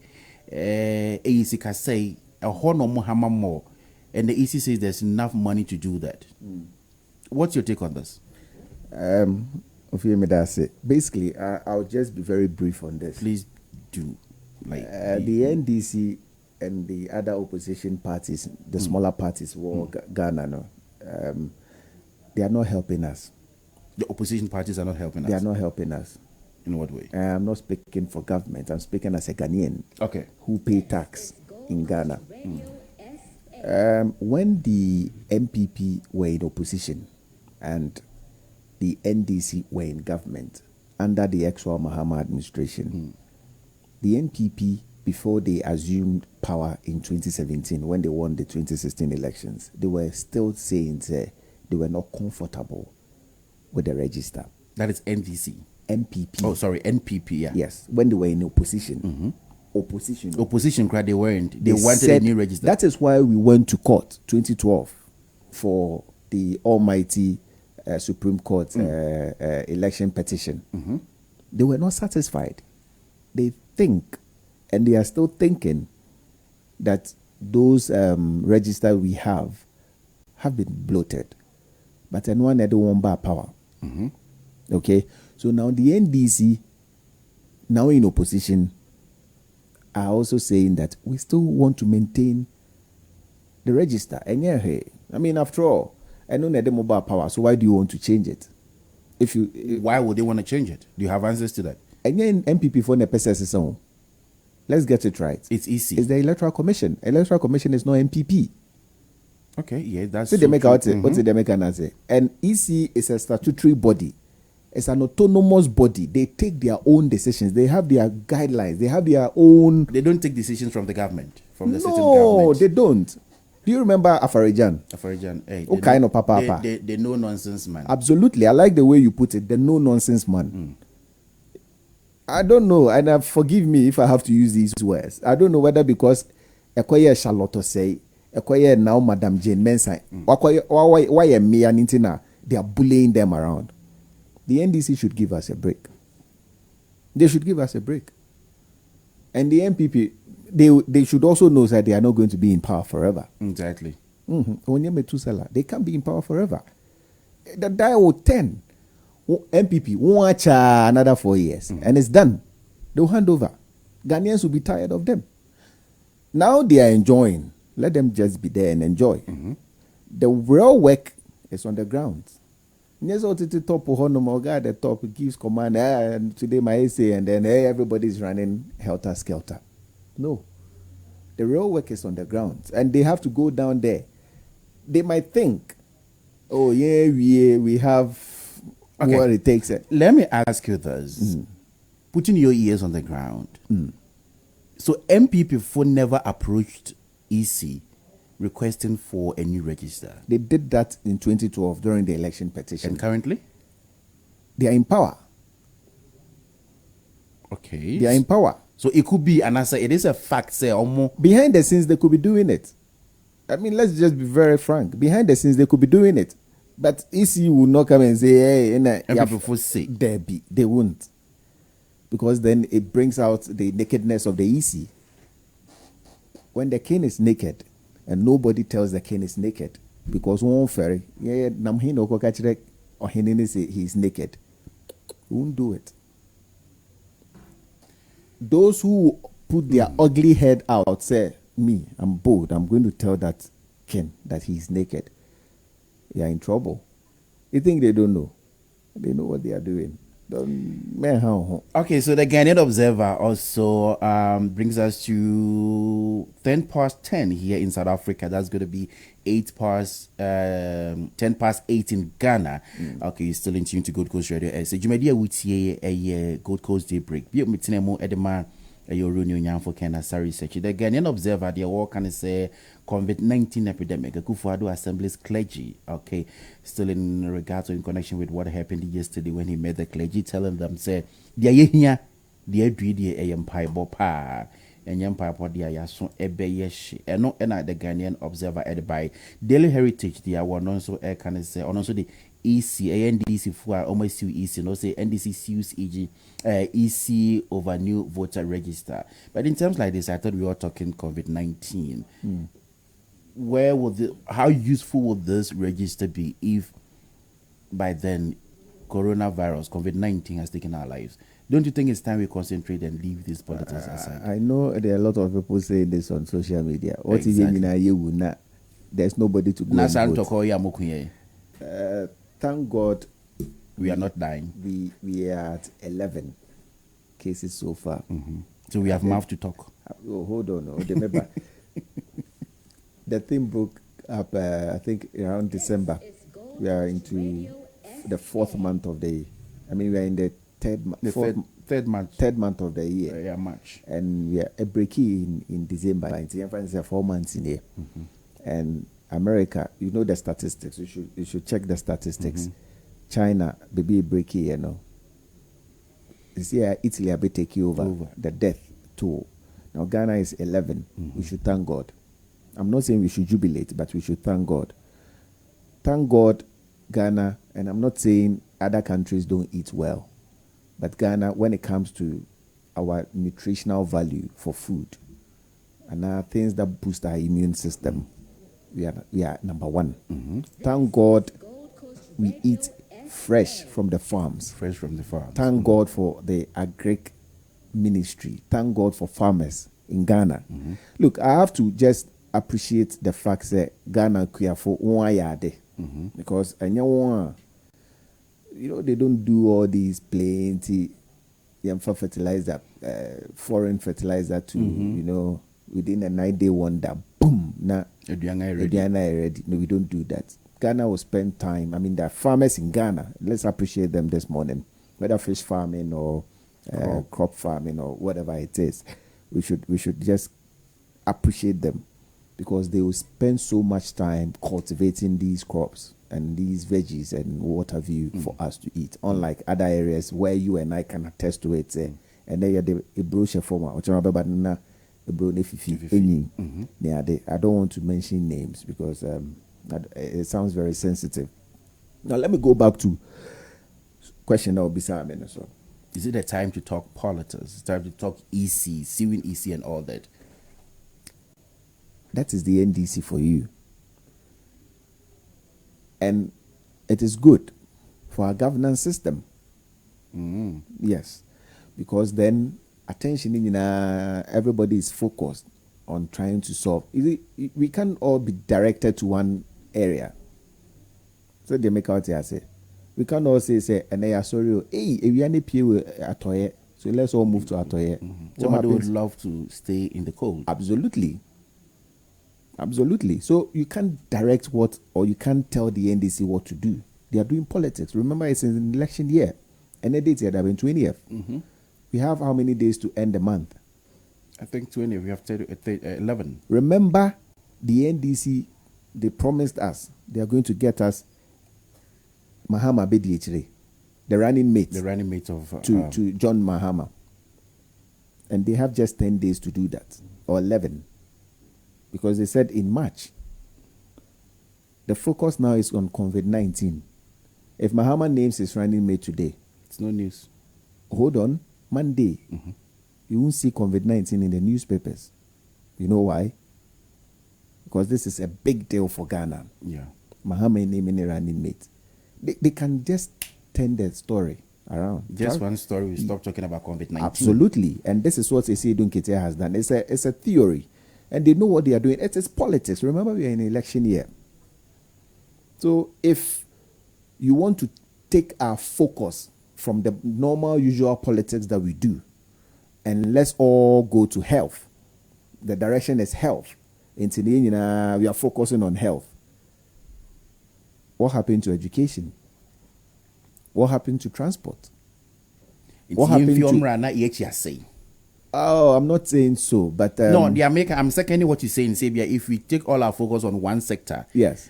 AEC can say a whole no more, and the EC says there's enough money to do that. What's your take on this? Basically, I'll just be very brief on this. Please do. Like the NDC and the other opposition parties, the smaller parties, Ghana, no, they are not helping us. The opposition parties are not helping us. They are not helping us. In what way? I'm not speaking for government. I'm speaking as a Ghanaian. Okay. Who pay tax in Ghana. When the MPP were in opposition and the NDC were in government under the actual Mahama administration, the NPP, before they assumed power in 2017 when they won the 2016 elections, they were still saying they were not comfortable with the register. That is NDC. MPP. Oh, sorry, NPP, yeah. Yes, when they were in opposition. Opposition, they weren't. They wanted said, a new register. That is why we went to court 2012 for the almighty Supreme Court election petition. They were not satisfied. They think, and they are still thinking, that those registers we have been bloated. But anyone had one bar power. Okay? So now the NDC, now in opposition, are also saying that we still want to maintain the register. And yeah, hey, I mean, after all, I know that mobile power, so why do you want to change it? Why would they want to change it? Do you have answers to that? And then MPP for the PSS. Let's get it right. It's easy. It's the Electoral Commission. Electoral Commission is not MPP. Okay, yeah, that's so they make out what they make an answer. And EC is a statutory body. It's an autonomous body. They take their own decisions. They have their guidelines. They have their own. They don't take decisions from the government, from the sitting government. government. No, they don't. Do you remember Afarijan? Hey, what kind of papa? They no nonsense man. Absolutely, I like the way you put it. The no nonsense man. I don't know, and forgive me if I have to use these words. I don't know whether because Ekoye Charlotte say Ekoye now Madam Jane Mensah. Why me and Intina? They are bullying them around. The NDC should give us a break. They should give us a break. And the MPP, they should also know that they are not going to be in power forever. Exactly. They can't be in power forever. The dial will 10. MPP watch another 4 years, and it's done. They'll hand over. Ghanaians will be tired of them. Now they are enjoying. Let them just be there and enjoy. The real work is on the ground. Yes, at the top guy at the top gives command, and today my essay, and then everybody's running helter skelter. No. The real work is on the ground, and they have to go down there. They might think, oh yeah, we have what it takes. Let me ask you this. Putting your ears on the ground. So MPP for never approached EC requesting for a new register. They did that in 2012 during the election petition. And currently? They are in power. Okay. They are in power. So it could be an answer. It is a fact, say, almost. Behind the scenes, they could be doing it. I mean, let's just be very frank. Behind the scenes, they could be doing it. But EC will not come and say, hey, and people will say. They won't. Because then it brings out the nakedness of the EC. When the king is naked, and nobody tells the king is naked, because one ferry, or he's naked, won't do it. Those who put their ugly head out say, me, I'm bold, I'm going to tell that king that he's naked. They are in trouble. You think they don't know? They know what they are doing. Okay, so the Ghanaian Observer also brings us to 10 past 10 here in South Africa. That's going to be 10 past 8 in Ghana. Okay, you're still in tune to Gold Coast Radio. So you may be a Gold Coast Daybreak. Be a meeting Edema. Your reunion for Kenya research. The Ghanaian Observer, they all can say COVID-19 epidemic. Akufo-Addo Assembly's clergy. Okay, still in regards to in connection with what happened yesterday when he met the clergy, telling them say, "Dia here, dia do dia empire bopa, and empire for dia yaso ebe yeshi." And no, and the Ghanaian Observer edited by Daily Heritage. They are one also can say, and also the EC, NDC for almost EC, no say NDC sues EC over new voter register. But in terms like this, I thought we were talking COVID-19. Where would how useful would this register be if by then coronavirus, COVID-19 has taken our lives? Don't you think it's time we concentrate and leave these politics aside? I know there are a lot of people saying this on social media. What exactly. There's nobody to go and vote. Thank God we are not dying. We are at 11 cases so far. So we have mouth to talk. Oh, hold on. Remember, the thing broke up, I think, around December. We are into the 4th month of we are in the third month of the year. Yeah, March. And we are a breaky in December. It's 4 months in here. Mm-hmm. And America, you know the statistics. You should check the statistics. Mm-hmm. China, baby breaky, you know. This year Italy will be taking over the death toll. Now Ghana is 11. Mm-hmm. We should thank God. I'm not saying we should jubilate, but we should thank God. Thank God, Ghana, and I'm not saying other countries don't eat well, but Ghana, when it comes to our nutritional value for food and things that boost our immune system, we are number one. Mm-hmm. Thank God we eat fresh from the farms. Fresh from the farm. Thank God for the agric ministry. Thank God for farmers in Ghana. Mm-hmm. Look, I have to just appreciate the fact that Ghana for because I know they don't do all these plenty fertilizer, foreign fertilizer to within a 9-day wonder. Boom, now ready. No, we don't do that. Ghana will spend time. I mean, there are farmers in Ghana. Let's appreciate them this morning, whether fish farming or crop farming or whatever it is. We should just appreciate them because they will spend so much time cultivating these crops and these veggies and what have you for us to eat. Unlike other areas where you and I can attest to it, and then you have a brochure format. I don't want to mention names because it sounds very sensitive. Now let me go back to question that will be Sam. Is it a time to talk politics? It's time to talk EC, suing EC and all that. That is the NDC for you. And it is good for our governance system. Mm-hmm. Yes. Because then attention in everybody is focused on trying to solve. We can't all be directed to one area. So they make out here say, we can't all say, and they are sorry, hey, if you any pay Atoye, so let's all move to Atoye. Mm-hmm. Somebody would love to stay in the cold. Absolutely. So you can't direct or you can't tell the NDC what to do. They are doing politics. Remember, it's an election year. And the dates here have been 20th. Mm-hmm. We have how many days to end the month? I think 20. We have 11. Remember, the NDC, they promised us they are going to get us Mahama Bediachire, the running mate. The running mate of to John Mahama. And they have just 10 days to do that, or 11. Because they said in March. The focus now is on COVID-19. If Mahama names his running mate today, it's no news. Hold on, Monday, you won't see COVID-19 in the newspapers. You know why? Because this is a big deal for Ghana. Yeah. Mahama naming a running mate. They can just turn the story around. Just one story, we stop talking about COVID-19. Absolutely. And this is what Esi Dunkete has done. It's a theory. And they know what they are doing. It is politics. Remember, we are in an election year. So if you want to take our focus from the normal, usual politics that we do, and let's all go to health. The direction is health. In Tanzania, we are focusing on health. What happened to education? What happened to transport? What happened to... Oh, I'm not saying so, but... no, I'm seconding what you're saying, Sabia. If we take all our focus on one sector... Yes.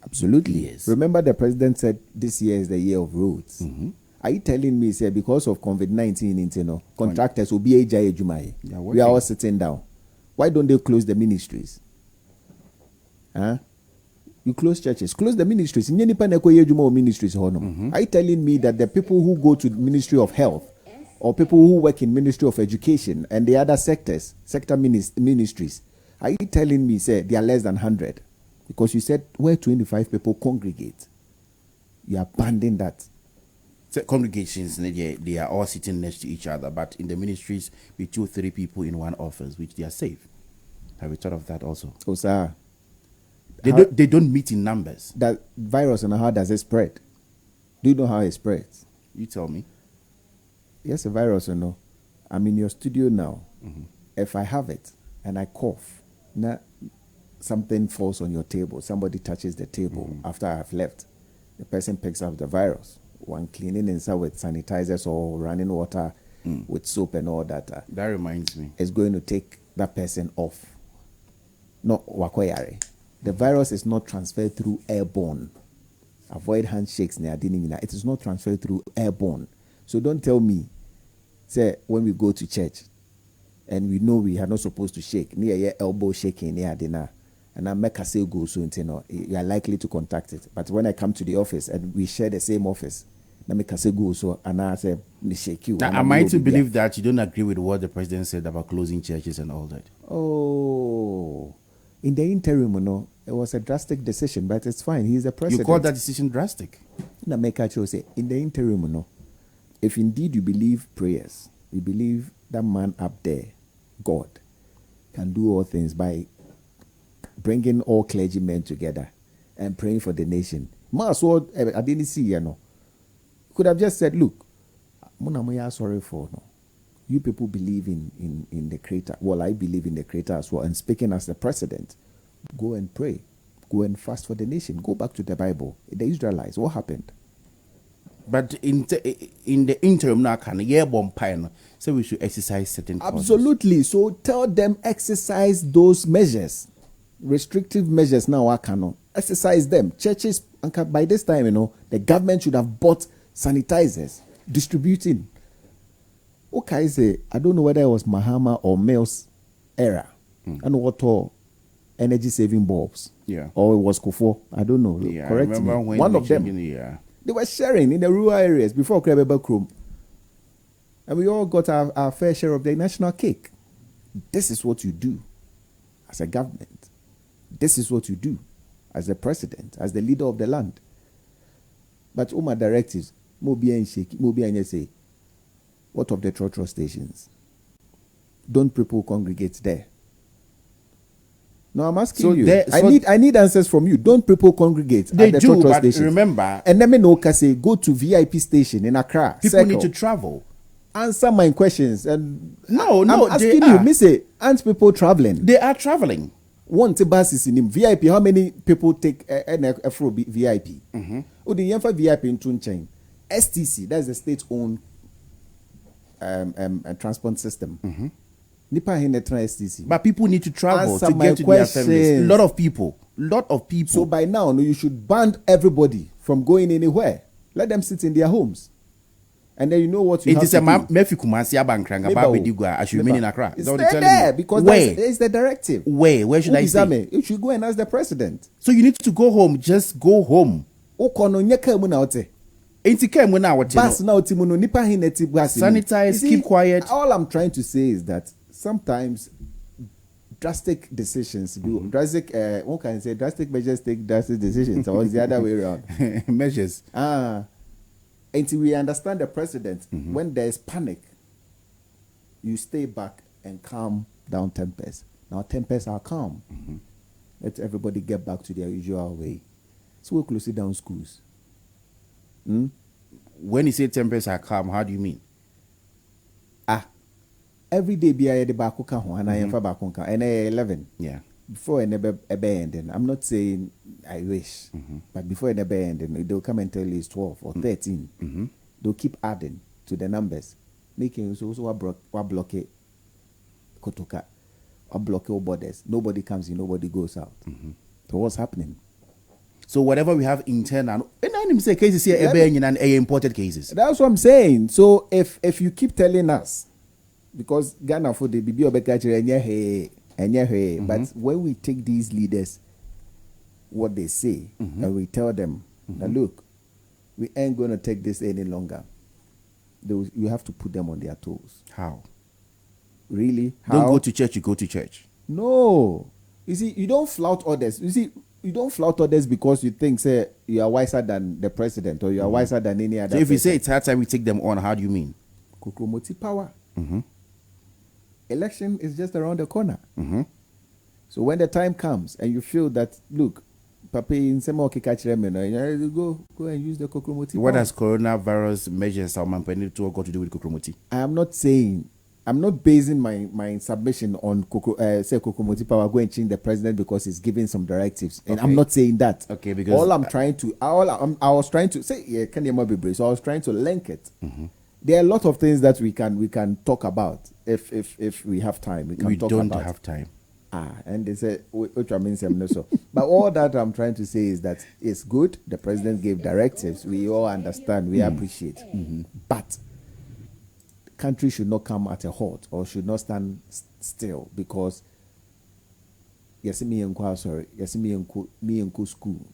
Absolutely. Yes. Remember the president said this year is the year of roads. Mm-hmm. Are you telling me, say, because of COVID-19, contractors will be we are all sitting down. Why don't they close the ministries? Huh? You close churches, close the ministries. Ministries. Are you telling me that the people who go to the Ministry of Health or people who work in Ministry of Education and the other sector ministries, are you telling me, say, they are less than 100? Because you said where 25 people congregate. You are banning that. So congregations, they are all sitting next to each other, but in the ministries, with 2 or 3 people in one office, which they are safe. Have you thought of that also? Oh, sir. They don't meet in numbers. That virus, and how does it spread? Do you know how it spreads? You tell me. Yes, a virus, I'm in your studio now. Mm-hmm. If I have it and I cough, now something falls on your table. Somebody touches the table after I've left. the person picks up the virus. One cleaning himself with sanitizers or running water with soap and all that. That reminds me. It's going to take that person off. No, wakoyare. The virus is not transferred through airborne. Avoid handshakes. It is not transferred through airborne. So don't tell me, say, when we go to church and we know we are not supposed to shake, near your elbow shaking near dinner, and I make a say go so you are likely to contact it. But when I come to the office and we share the same office, I make a say go so and I say me shake you. Now, am I to believe that you don't agree with what the president said about closing churches and all that? Oh, in the interim, it was a drastic decision, but it's fine. He's the president. You call that decision drastic? Now make a choice. In the interim, if indeed you believe prayers, you believe that man up there, God, can do all things by bringing all clergymen together and praying for the nation. I didn't see, could have just said, look, sorry for no. You people believe in the Creator. Well, I believe in the Creator as well. And speaking as the president, go and pray. Go and fast for the nation. Go back to the Bible. The Israelites, what happened? But in the interim now, can you bomb pine? So we should exercise certain causes. Absolutely. So tell them exercise those measures, restrictive measures. Now I cannot exercise them. Churches, by this time, the government should have bought sanitizers, distributing. Okay, say I don't know whether it was Mahama or Mills era, and what all energy saving bulbs. Yeah. Or it was Kofo. I don't know. Yeah. Correct I remember me. when One of them. They were sharing in the rural areas before Krebebe Chrome. And we all got our fair share of the national cake. This is what you do as a government. This is what you do as the president, as the leader of the land. But all my directives, Mobi and say, what of the trotro stations? Don't people congregate there? No, I'm asking you. I need answers from you. Don't people congregate they at the do, trotro but stations? remember, and let me know, say, go to VIP station in Accra. People Circle. need to travel. Answer my questions. And No, I'm asking you, me say, aren't people traveling? They are traveling. One bus is in him. VIP, how many people take an Afro VIP? Oh, the Yemfa VIP in Tunchain. STC, that's the state-owned transport system. Nipa STC. But people need to travel Answer to my get to their families. questions. A lot of people. So by now, you should ban everybody from going anywhere. Let them sit in their homes. And then you know what you have to do. It's there because it's the directive. Where should I stay? You should go and ask the president. So you need to go home. Just go home. Sanitize, keep quiet. All I'm trying to say is that sometimes drastic decisions drastic measures take drastic decisions, or it's the other way around. Measures. Until we understand the president, when there's panic, you stay back and calm down tempers. Now tempers are calm. Let everybody get back to their usual way. So we're closing down schools. When you say tempers are calm, how do you mean? Every day be I the back and I am for back and 11. Yeah. Before an ending, I'm not saying I wish, but before an ending, they'll come and tell you it's 12 or 13. They'll keep adding to the numbers, making so what blockade Kotoka, or blockade borders. Nobody comes in, nobody goes out. So what's happening? So whatever we have internal, and I say cases here, and imported cases. That's what I'm saying. So if you keep telling us, because Ghana for the BB but when we take these leaders, what they say, and we tell them, now look, we ain't going to take this any longer. You have to put them on their toes. How? Really? Don't go to church, you go to church. No. You see, you don't flout others. You see, you don't flout others because you think, say, you are wiser than the president or you are wiser than any other So if person. you say it's hard time we take them on, how do you mean? Kokromoti power. Election is just around the corner. So when the time comes and you feel that, look, Papa in some go and use the Kokromoti. What has coronavirus measures got to do with Kokromoti? I am not saying I'm not basing my submission on Koko Motipa will go and change the president because he's giving some directives, and I'm not saying that. Okay, because I was trying to say, yeah, can you be brave? So I was trying to link it. There are a lot of things that we can talk about if we have time. We don't have time. And they say which means so. But all that I'm trying to say is that it's good. The president gave directives. We all understand. We appreciate. But country should not come at a halt or should not stand still because yes me in school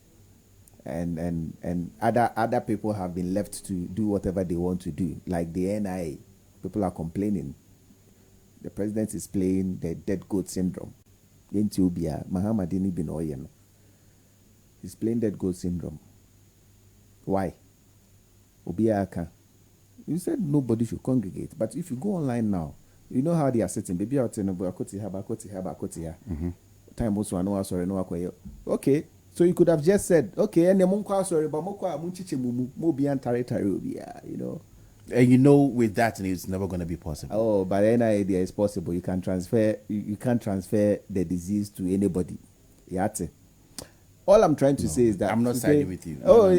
and other people have been left to do whatever they want to do, like the NIA. People are complaining. The president is playing the dead goat syndrome. He's playing dead goat syndrome. Why? You said nobody should congregate, but if you go online now, you know how they are sitting. Baby out in time also no sorry no. Okay, so you could have just said, okay, and sorry, but you know. And you know, with that, it's never going to be possible. Oh, but any idea is possible. You can transfer. You can't transfer the disease to anybody. All I'm trying to say is that I'm not siding with you. No.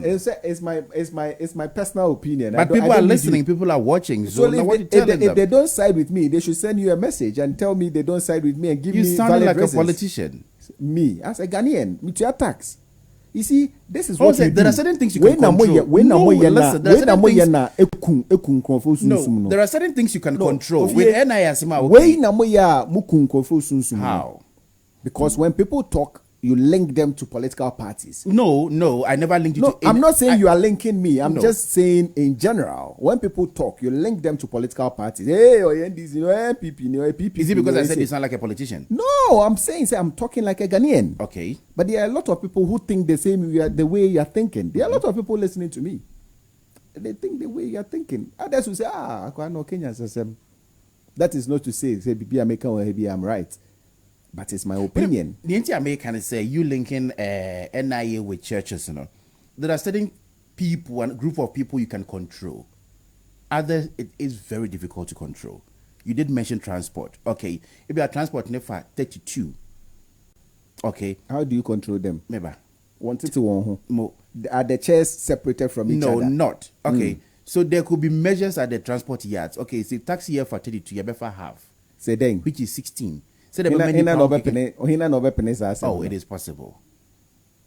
It's my personal opinion. But people are listening. People are watching. So if they don't side with me, they should send you a message and tell me they don't side with me and give me valid reasons. You sound like a politician. Me, as a Ghanaian, with your tax. You see, this is what you do. There are certain things you can control. There are certain things you can control. With NIS, how? Because when people talk, you link them to political parties. No, I never linked you to I'm not saying you are linking me. I'm just saying in general, when people talk, you link them to political parties. Hey, PP. Is it because I said you sound like a politician? No, I'm saying I'm talking like a Ghanaian. Okay. But there are a lot of people who think the same the way you are thinking. There are a lot of people listening to me. They think the way you are thinking. Others will say, I know Kenyans. That is not to say PP American or I'm right. But it's my opinion. The anti-American say you linking NIA with churches, you know. There are certain people and group of people you can control. Others, it is very difficult to control. You did mention transport. Okay. If you are transport never 32. Okay. How do you control them? Maybe. Wanted to one. Are the chairs separated from each other? No, not. Okay. So there could be measures at the transport yards. Okay, so taxi here for 32, you better have. Say then. Which is 16. Oh, it is possible.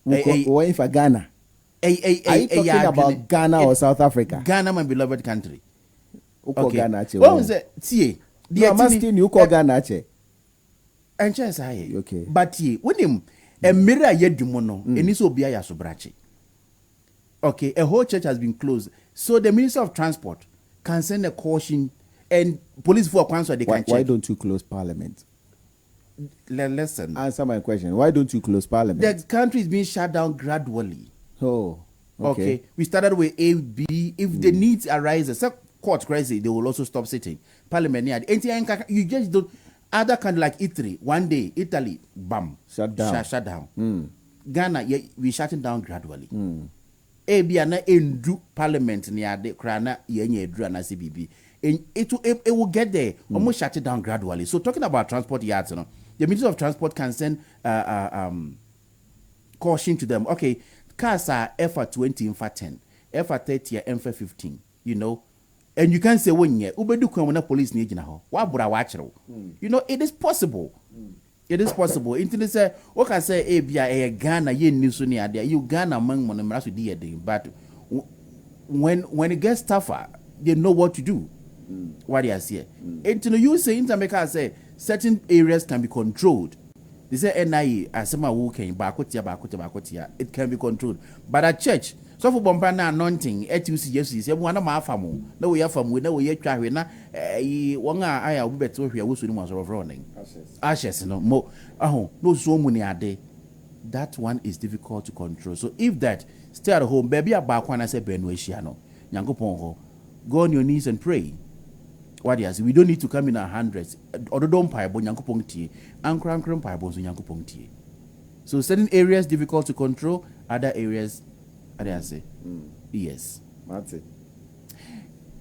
What if Ghana? Are you talking about Ghana or South Africa? Ghana, my beloved country. Okay. What was it? See, I'm asking you, call Ghana. And chance I. Okay. But when him a mirror yet demono, and this will be a sobrachi. Okay, a whole church has been closed. So the Minister of Transport can send a caution and police for council they can check. Why don't you close Parliament? Listen. Answer my question. Why don't you close Parliament? The country is being shut down gradually. Oh, okay. We started with A, B. If the needs arises, court crisis, they will also stop sitting. Parliament, you just don't. Other countries like Italy, one day, Italy, bam, shut down. Shut down. Ghana, we're shutting down gradually. A, B, and Endu Parliament near the Krana, Yenye, and CBB. It will get there, almost shut it down gradually. So, talking about transport yards, you know. The Minister of Transport can send caution to them. Okay, cars are F20 and F10, F30 and F15, you know. And you can't say, when you Ubedu police need now. What would I watch? You know, it is possible. It is possible. Internet say, what can say, a Ghana, ye Nisunia there, you Ghana among Monamarasu dear day. But when it gets tougher, they know what to do. What they are saying. And you say, Intermaker say, certain areas can be controlled. They say NIE as some walking bakotia. It can be controlled. But at church, so for Bompana anointing, etusi yes, one of my family. No we are from we know we are trying na one I will bet to hear who's running. Ashes, no more. No so many are there. That one is difficult to control. So if that, stay at home, baby about when I say Benweshiano, Yango Pongo, go on your knees and pray. What is we don't need to come in our hundreds. Or don't pay bon yanko pongti, and cram pie bones in yanko pongti. So certain areas difficult to control, other areas, I say, yes. That's it.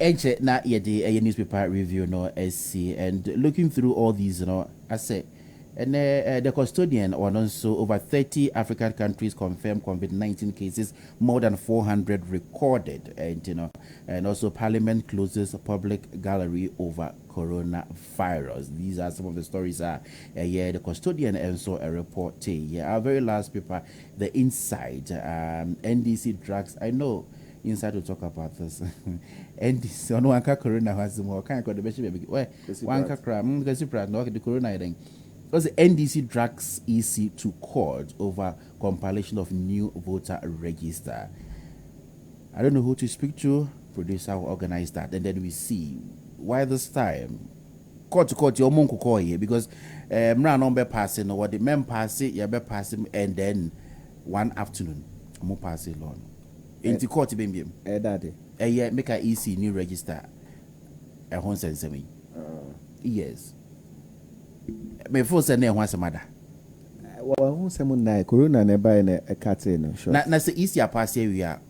Enche na yedi a newspaper review no SC, and looking through all these, I say, and the custodian or also over 30 African countries confirmed COVID-19 cases, more than 400 recorded, and and also Parliament closes a public gallery over coronavirus. These are some of the stories. The custodian and so a report. Our very last paper, the inside NDC drugs. I know. Inside to talk about this, and this on one corona has more kind of the best baby. One cram, because the corona thing. Because the NDC drags EC to court over compilation of new voter register. I don't know who to speak to. Producer will organize that, and then we see why this time. Court to court, your monk call here because number passing or what the men pass it, you be passing, and then one afternoon, more pass it on. Into court, baby. Daddy. Yeah, make a EC new register. A home sense me. Yes. Me first send them once a mother. Well, who someone na corona never in a cat in sure. Na se easier pass here we are.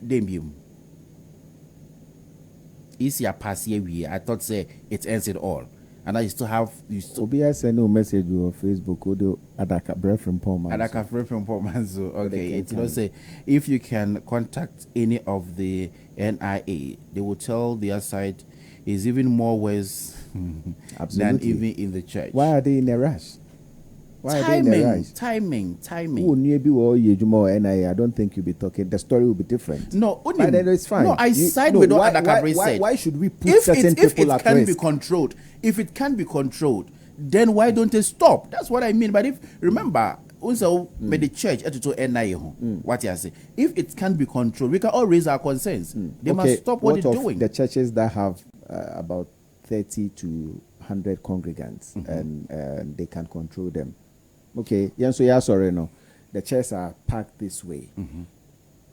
Dembium. Easier pass here we are. I thought say it ends it all. And I still have Obi send no message on Facebook or Adaka breath from Palmer. Adaka breath from Palmer. Okay, it say if you can contact any of the NIA, they will tell their side is even more worse than even in the church. Why are they in a rush? Why are they in a rush? Timing. NIA, I don't think you'll be talking. The story will be different. No, but then it's fine. No, I side with what Adaka said. Why should we put certain people at risk? If it can be controlled, then why don't they stop? That's what I mean. But if remember, also with the church to NIA, what you say? If it can be controlled, we can all raise our concerns. They must stop what they're doing. The churches that have about 30 to 100 congregants and they can control them. Okay, sorry, no. The chairs are packed this way.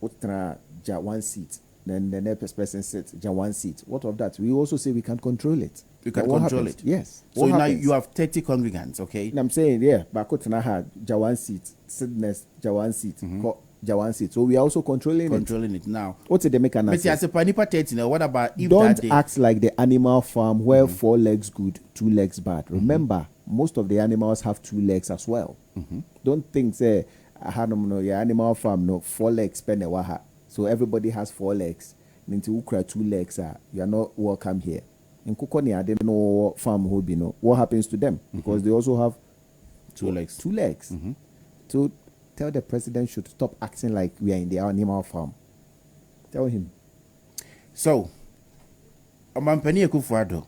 One seat. Then the next person sits one seat. What of that? We also say we can control it. You can control it. Yes. So now you have 30 congregants, okay? And I'm saying, but had one seat, sidness, one seat, one seat. So we are also controlling it now. What's the mechanism? What about if don't act like the animal farm where 4 legs good, 2 legs bad. Remember, most of the animals have 2 legs as well. Don't think say your animal farm no 4 legs waha. So everybody has 4 legs. Into ukra 2 legs you are not welcome here. In Kukoni, I didn't know farm hobby what happens to them because they also have 2 legs. 2 legs. So tell the president should stop acting like we are in the animal farm. Tell him. So, Omampani Ekufuado,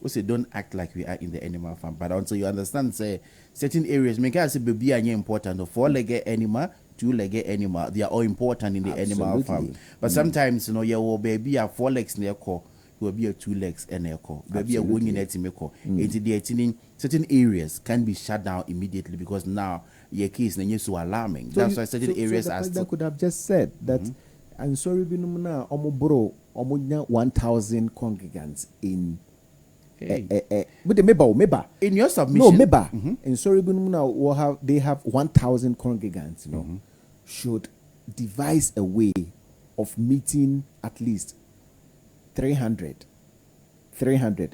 we say don't act like we are in the animal farm, but until you understand, say certain areas, make us say baby are important. 4-legged animal, 2-legged animal, they are all important in the animal farm. But sometimes your baby are 4 legs in their core. Will be a 2 legs and a core. Maybe a wing in a timeko. Certain areas can be shut down immediately because now your case is so alarming. That's why certain areas the are president could have just said that I'm sorry, binumuna omobro omunya 1,000 congregants in with the meba. In your submission. No, meba. In sorry, binumuna they have 1,000 congregants, should devise a way of meeting at least 300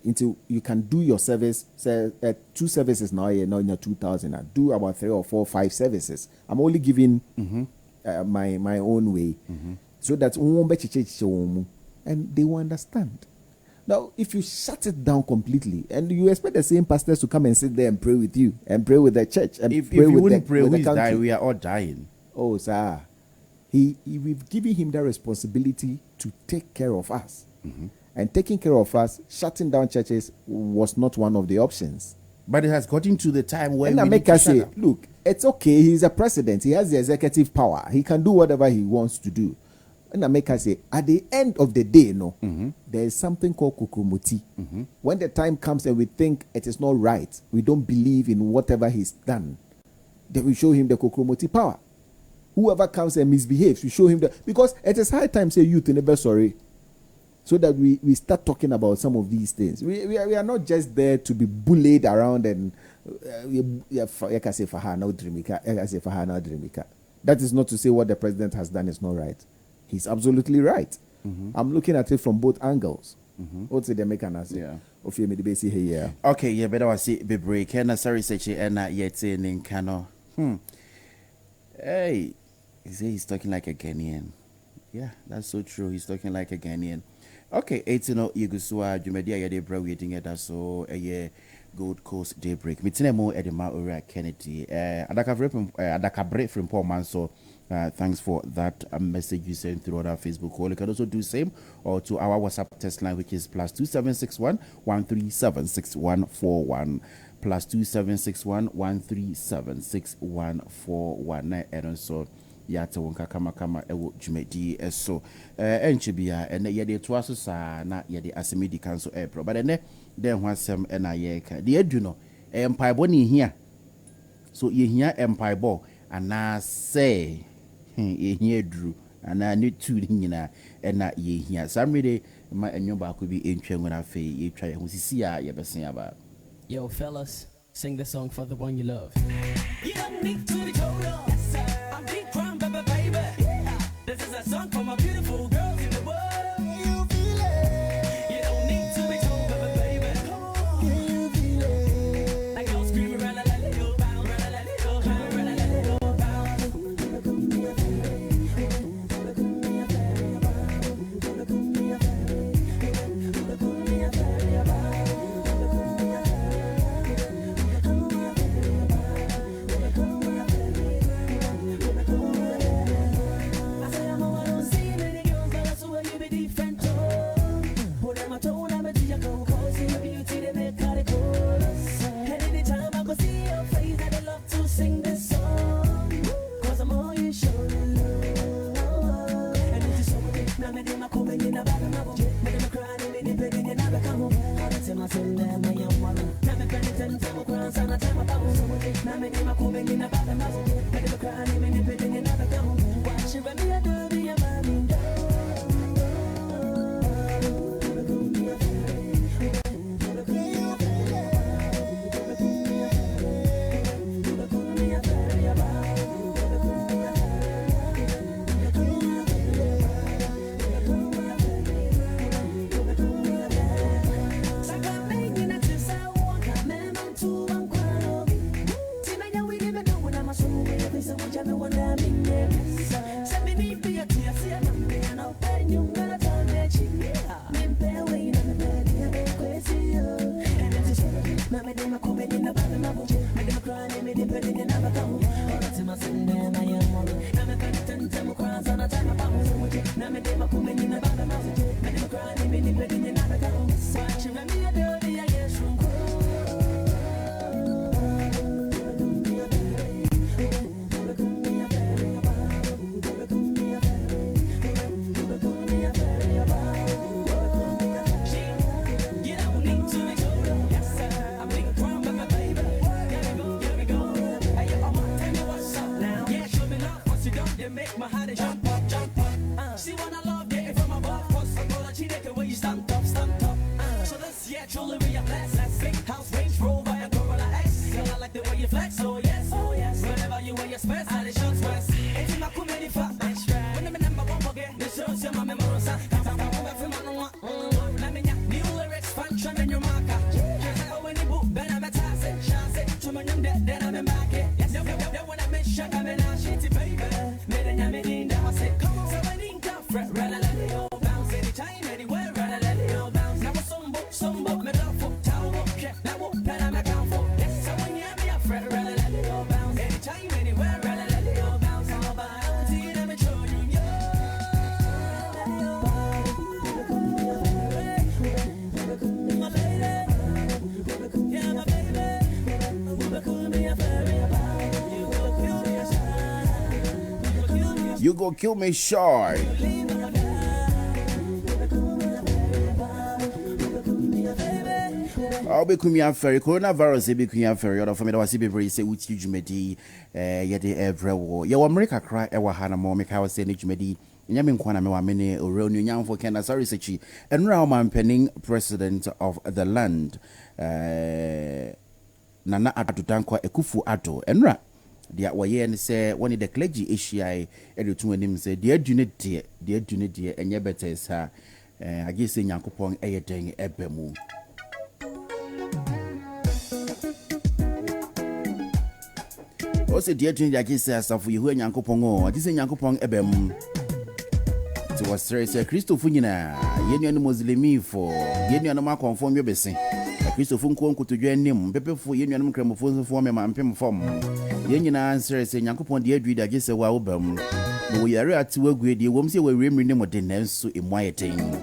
until you can do your service. Say 2 services now in your 2,000. Do about 3 or 4, 5 services. I'm only giving my own way so that and they will understand. Now, if you shut it down completely and you expect the same pastors to come and sit there and pray with you and pray with the church and if pray you with wouldn't the, pray, with the country, we are all dying. Oh, sir. We've given him that responsibility to take care of us. And taking care of us, shutting down churches was not one of the options. But it has gotten to the time where and we need to shut up. Look, it's okay. He's a president. He has the executive power. He can do whatever he wants to do. And I make us say, at the end of the day, there is something called kukumuti. When the time comes and we think it is not right, we don't believe in whatever he's done, then we show him the kukumuti power. Whoever comes and misbehaves, we show him that. Because it is high time, say, youth in the sorry. So that we start talking about some of these things. We are not just there to be bullied around and that is not to say what the president has done is not right. He's absolutely right. I'm looking at it from both angles. What's the American? Yeah. Of you, maybe see here. Okay, yeah, better I see be break. And sorry, search and yet in Kano. Hey, he say he's talking like a Ghanaian. Yeah, that's so true. He's talking like a Ghanaian. Okay, 18 Igusua, Jumedia Yade Bra waiting at us so a year Gold Coast Daybreak. Mitinemo Edema Ura Kennedy. Adakabre from Paul Manso. Thanks for that message you sent through our Facebook call. You can also do same or to our WhatsApp test line, which is +2761 137 6141. +2761 137 6141. And also yata wonka kama ewo dwumadi eso enchibia ene yede to aso saa na yede asemedi kanso pro but ene den ho asem na ye ka de adu no empaibo ne hia so ye hia empaibo ana say ye hia duru ana ne tu ni nyina na ye hia samrede ma enyo ba ko bi entwa ngona fe ye twa ye ho sisi a ye besen aba. Yo, fellas, sing the song for the one you love. You don't need to be told off. Yes, sir. I'm big crime, baby. Yeah. This is a song for my beautiful girls in the world. You feel it. You don't need to be told, baby. Can you feel it? Like I'm screaming, run a little bound, run a little bound, run a little bound. Sing this song, cause I'm all you show love. And it's just so good, now me do my coming in a bag of my book. Me do my crying in the bed and I become home. How to tell my son that my young woman. Now me penitent, I'm a cross and I tell my power. So much, now me do my coming in a bag of my book. Me do my crying in the bed and I become home. Watch you when me a do be a man in You go kill me shy. I'll be coming out ferry. Coronavirus be coming out ferry. Other for me, I see people say which you medi. Yet every war. You America cry. Ewa hana mo make I say niche medi. Nyamin kwana me wa mene oro new nyam for Kenya. Sorry, sechi. And now I'm penning president of the land. Nana Adutankwa Ekufu Addo. Enra. Dia waye and say one the clergy Asia edu to him say dear unit dear enye better is her I just say Yankopon Ayatang Ebemu. Also, dear Trinity, I just say, for you, Yankopon, I just say Yankopon Ebem. It was Christopher Funina, Yenian Muslimi for Yenian Marco conform your blessing. Christopher Nkonku to join him, Pepe for Yenian Cremophone for me, and Pim form. Yenian answers, saying Yankopon, dear Dreed, I just say, well, we are at to agree, you won't say we remember what the name so in my thing.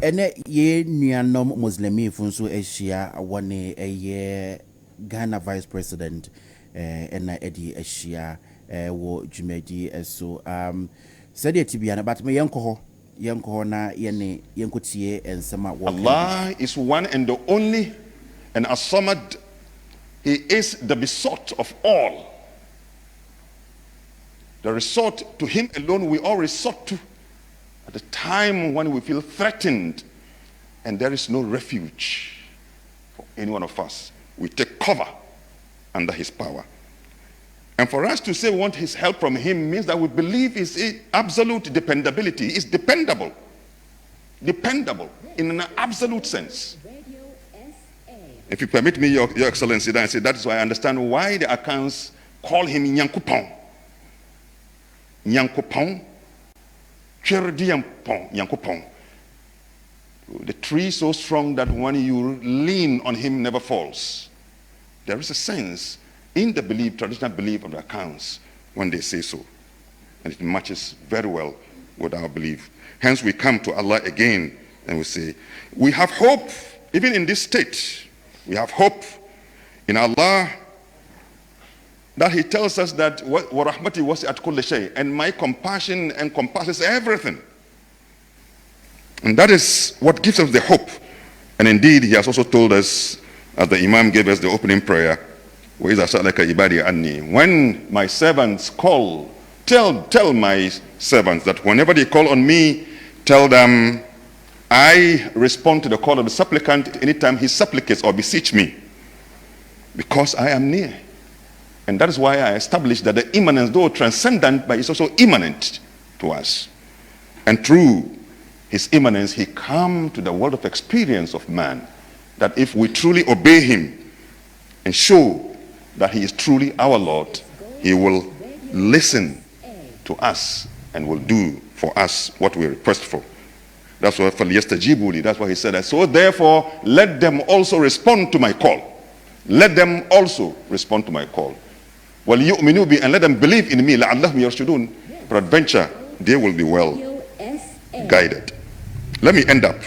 Ene ye nuanom Muslimi funso Asia one a Ghana Vice President ena edi Asia wo dwumadi so said it tibiana but me yanko na yene yankotie ensema wo. Allah is one and the only, and as-Samad, he is the besought of all. The resort to him alone we all resort to at the time when we feel threatened and there is no refuge for any one of us. We take cover under his power. And for us to say we want his help from him means that we believe his absolute dependability. He is dependable. Dependable in an absolute sense. If you permit me, Your Excellency, then I say that is why I understand why the accounts call him Nyankopon. Nyankopon. Nyankopon. The tree so strong that when you lean on him never falls. There is a sense in the belief, traditional belief of the accounts when they say so. And it matches very well with our belief. Hence we come to Allah again and we say, we have hope, even in this state, we have hope in Allah that he tells us that وَرَحْمَتِي وَسِعَتْ كُلَّ شَيْءٍ, and my compassion encompasses everything. And that is what gives us the hope. And indeed, he has also told us, as the Imam gave us the opening prayer, وَإِذَا سَأَلَكَ عِبَادِي عَنِّي, when my servants call, tell my servants that whenever they call on me, tell them, I respond to the call of the supplicant anytime he supplicates or beseech me, because I am near. And that is why I established that the immanence, though transcendent, but it's also immanent to us. And through his immanence, he comes to the world of experience of man, that if we truly obey him and show that he is truly our Lord, he will listen to us and will do for us what we request for. That's why for yesterday, that's why he said that. So therefore, let them also respond to my call. Let them also respond to my call. وَلْيُؤْمِنُوا بِي, and let them believe in me. لَعَلَّهُمْ يَرْشُدُونَ. Peradventure, they will be well guided. Let me end up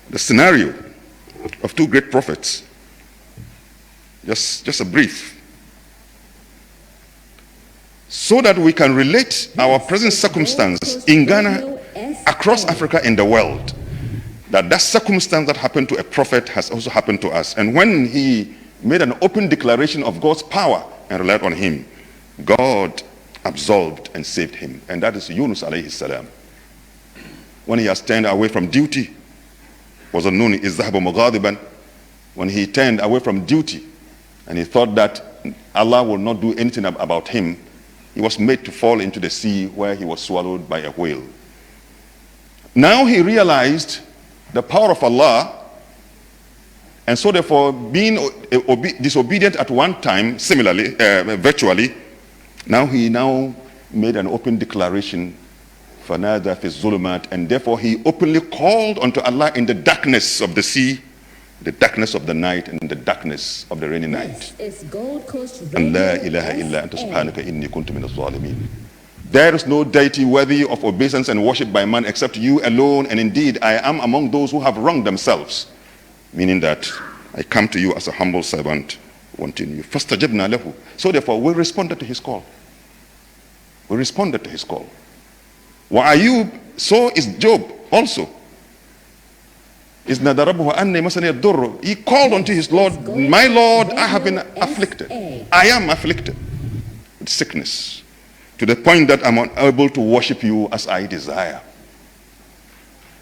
the scenario of two great prophets. Just a brief, so that we can relate our present circumstance in Ghana, across Africa, in the world, that circumstance that happened to a prophet has also happened to us. And when he made an open declaration of God's power and relied on him, God absolved and saved him. And that is Yunus alayhi salam. When he has turned away from duty, was known as Zahaba Mughadiban, when he turned away from duty and he thought that Allah will not do anything about him, he was made to fall into the sea, where he was swallowed by a whale. Now he realized the power of Allah, and so therefore, being disobedient at one time, similarly, virtually, he made an open declaration, فَنَادَى فِي الظُّلُمَاتِ, and therefore he openly called unto Allah in the darkness of the sea, the darkness of the night, and the darkness of the rainy night. And لَا إِلَهَ إِلَّا أَنْتَ سُبْحَانَكَ إِنِّي كُنْتُ مِنَ الظَّالِمِينَ. There is no deity worthy of obeisance and worship by man except you alone, and indeed I am among those who have wronged themselves. Meaning that I come to you as a humble servant, wanting you. فَاسْتَجَبْنَا لَهُ. So therefore we responded to his call. We responded to his call. وَأَيُّوب, so is Job also. He called unto his Lord, my Lord, I have been afflicted. I am afflicted with sickness, to the point that I'm unable to worship you as I desire.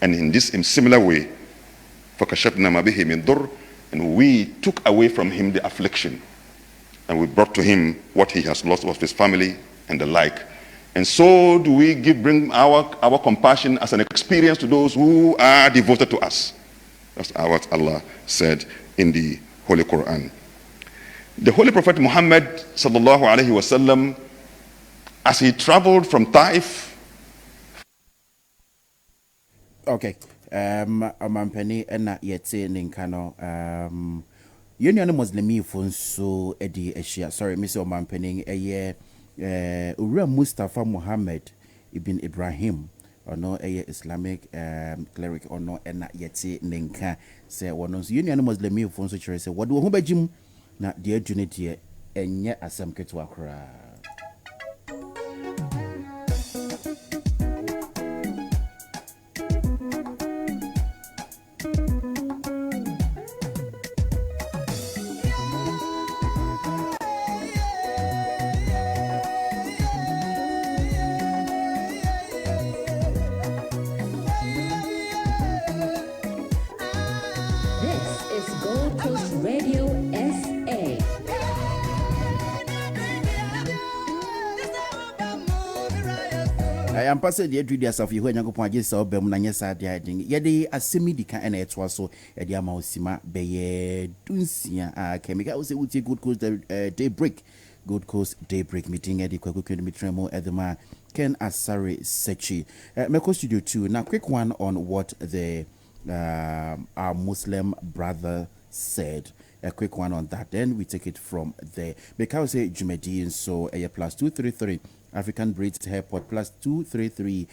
And in similar way, فَكَشَفْنَا مَا بِهِ مِنْ ضُرٍّ, and we took away from him the affliction, and we brought to him what he has lost of his family and the like. And so do we bring our compassion as an experience to those who are devoted to us. That's what Allah said in the Holy Quran. The Holy Prophet Muhammad sallallahu alaihi wasallam, as he traveled from Taif. Okay. Amampani ena yete ninkano yenu Muslimi fonso edi eshia. Sorry, Mr. Amampani eye Ura Mustafa Muhammad ibn Ibrahim ono eye Islamic cleric ono ena yete ninka se wono yenu Muslimi fonso chere se wadu ho bajim na de adwune de enye asem keto akra. I am passing the address of you when you go point yourself, Bemnanya Diading. Yede a semi-dica and it was so a diamausima beye dunsia. Chemical was a good coast daybreak. Good Coast Daybreak meeting at the Kwaku Yiadom at the man Ken Asare Sechi. Meko Studio 2. Now, quick one on what the our Muslim brother said. A quick one on that. Then we take it from there. Because say Jumedian so a plus 233. African Braids Hairport plus 233.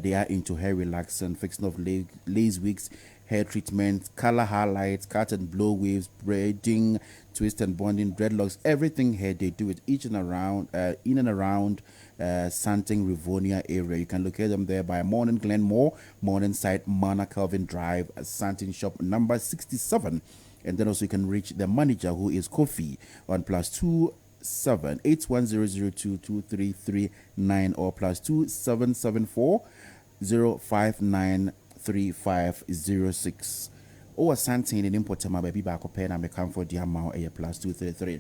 They are into hair relaxing, fixing of lace wigs, hair treatment, color highlights, cut and blow waves, braiding, twist and bonding, dreadlocks, everything here. They do it each and around, in and around Santing Rivonia area. You can locate them there by Morning Glenmore, Morningside, Mana Calvin Drive, Santing Shop number 67. And then also you can reach the manager who is Kofi on plus 27810022339 or plus 277405930506. Or Santin in Importama baby back up and I come for the amount a plus 233.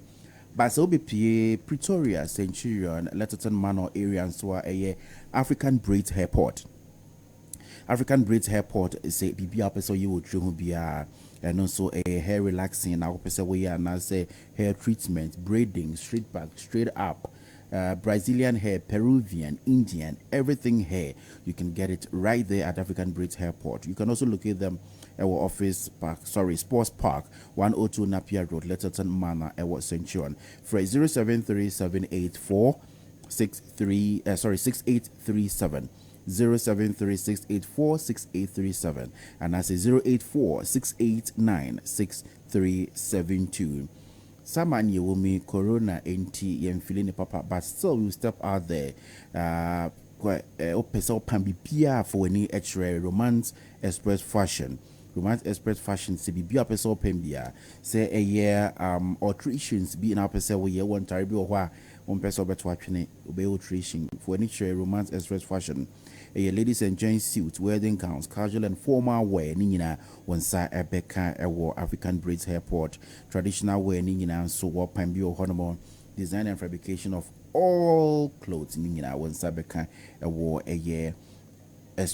But so be Pretoria, Centurion, Letterton Manor area and so a African Braids Hairport. African Braids Hairport is a BB up so you would be and also a hair relaxing now way and as a hair treatment, braiding, straight back, straight up, Brazilian hair, Peruvian, Indian, everything hair. You can get it right there at African Braids Hairport. You can also locate them at our office park, Sports Park, 102 Napier Road, Letterton Manor, at Centurion. For 6837. 0736846837 and I say 084-689-6372. Saman Yewumi Corona NT Yen feeling papa, but still we step out there. Opesa Pambipia for any extra Romance Express Fashion. Romance Express Fashion CBB Opesa Pembia. Say a year alterations be in our pesa we year one terrible or one person better watching obey alteration for any Romance Express Fashion. Ladies and gents suits, wedding gowns, casual and formal wear, Nina, one side a Becca, a war African Braids Hairport, traditional wear, Nina, so what Pambio Honorable, design and fabrication of all clothes, Nina, one side Becca, a war a year.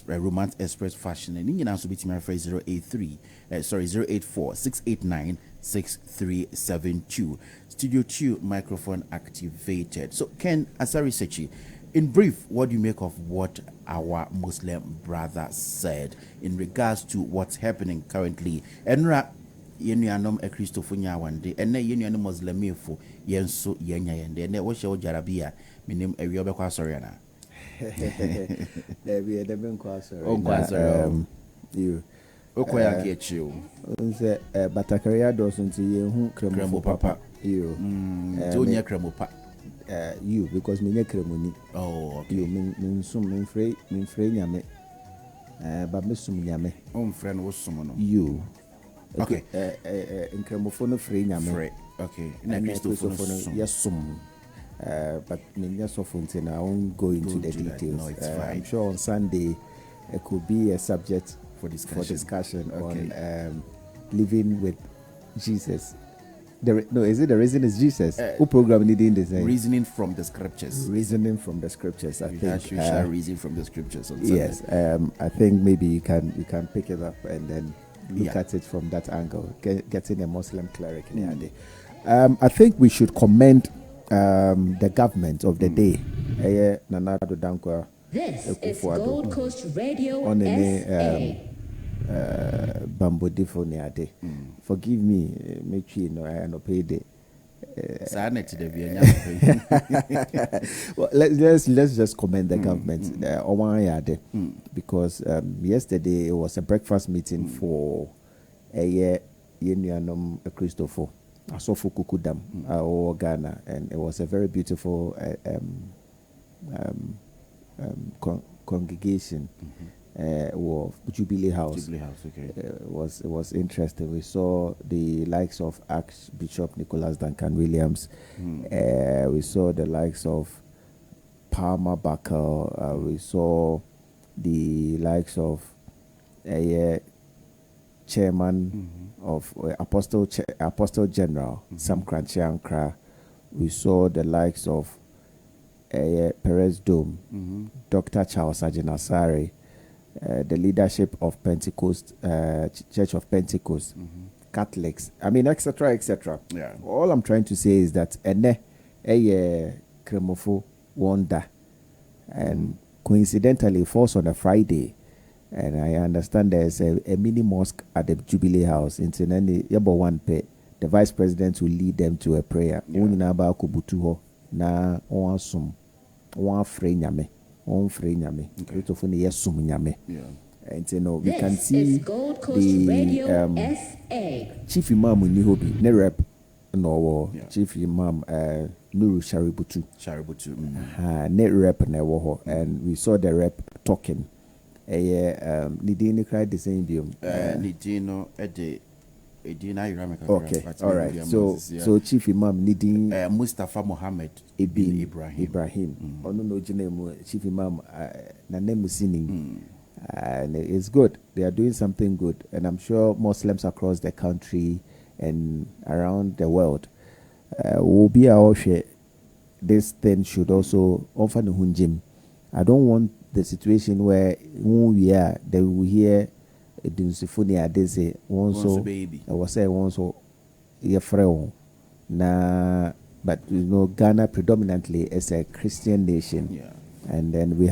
Romance Express Fashion and Nina also beat my phrase 084-689-6372. Studio 2 microphone activated. So Ken Asare Sechi, in brief, what do you make of what our Muslim brother said in regards to what's happening currently? Enra yenuanom e Christopher Nyawande, ene yenuanom Muslim for yenso yenya yende, ene wo she wo jarabia, minim ewi obekwa sorry na. We had been quasar. You. Okoya kechiu. Nse Batacaria doesn't see you cremo papa. You. Junior cremo papa. You because me cremoni. Oh, okay. You mean some free nyame. But Miss Nyame. Friend was someone. You. Okay. In cremophone free nyame. Okay. And Christopher, yes, some. But just often I won't go into the details. No, it's fine. I'm sure on Sunday it could be a subject discussion Okay. on living with Jesus. Is it the reason is Jesus? Who program leading this? Reasoning from the scriptures. Reasoning from the scriptures. I think. You shall reason from the scriptures. On Sunday. Yes. I think maybe you can pick it up and then look at it from that angle. Getting a Muslim cleric in the day. I think we should commend the government of the day. This is Gold Coast Radio On SA. Bamboo for Niade. Forgive me, make sure I no pay the. Well, let's just commend the government because yesterday it was a breakfast meeting for a Union Christopher Asofu Kukudam or Ghana, and it was a very beautiful congregation. Jubilee House. Okay. It was interesting. We saw the likes of Archbishop Nicholas Duncan Williams. We saw the likes of Palmer Bakker. We saw the likes of chairman of Apostle General Sam Kranchi Ankra. We saw the likes of Perez Dome, Dr. Charles Ajinasari. The leadership of Pentecost, Church of Pentecost, Catholics, etc., etc. Yeah. All I'm trying to say is that Kremofo wonder, and coincidentally falls on a Friday, and I understand there's a mini mosque at the Jubilee House. The vice president will lead them to a prayer. Na on free nyame. And we can see Gold Coast Radio SA. Chief Imam Nihobi, ne rep no Chief Imam Nuru Shaributu. Ne rep ne wo, and we saw the rep talking. Nidini cried the same biom. Nidino Okay, all right. So Chief Imam Nidin Mustafa Mohammed Ibn Ibrahim. No Chief Imam Nanemusini. And it's good. They are doing something good, and I'm sure Muslims across the country and around the world will be our share. This thing should also offer the hunjim. I don't want the situation where when we are, they will hear. Baby. I was saying once na, but Ghana predominantly is a Christian nation, and then we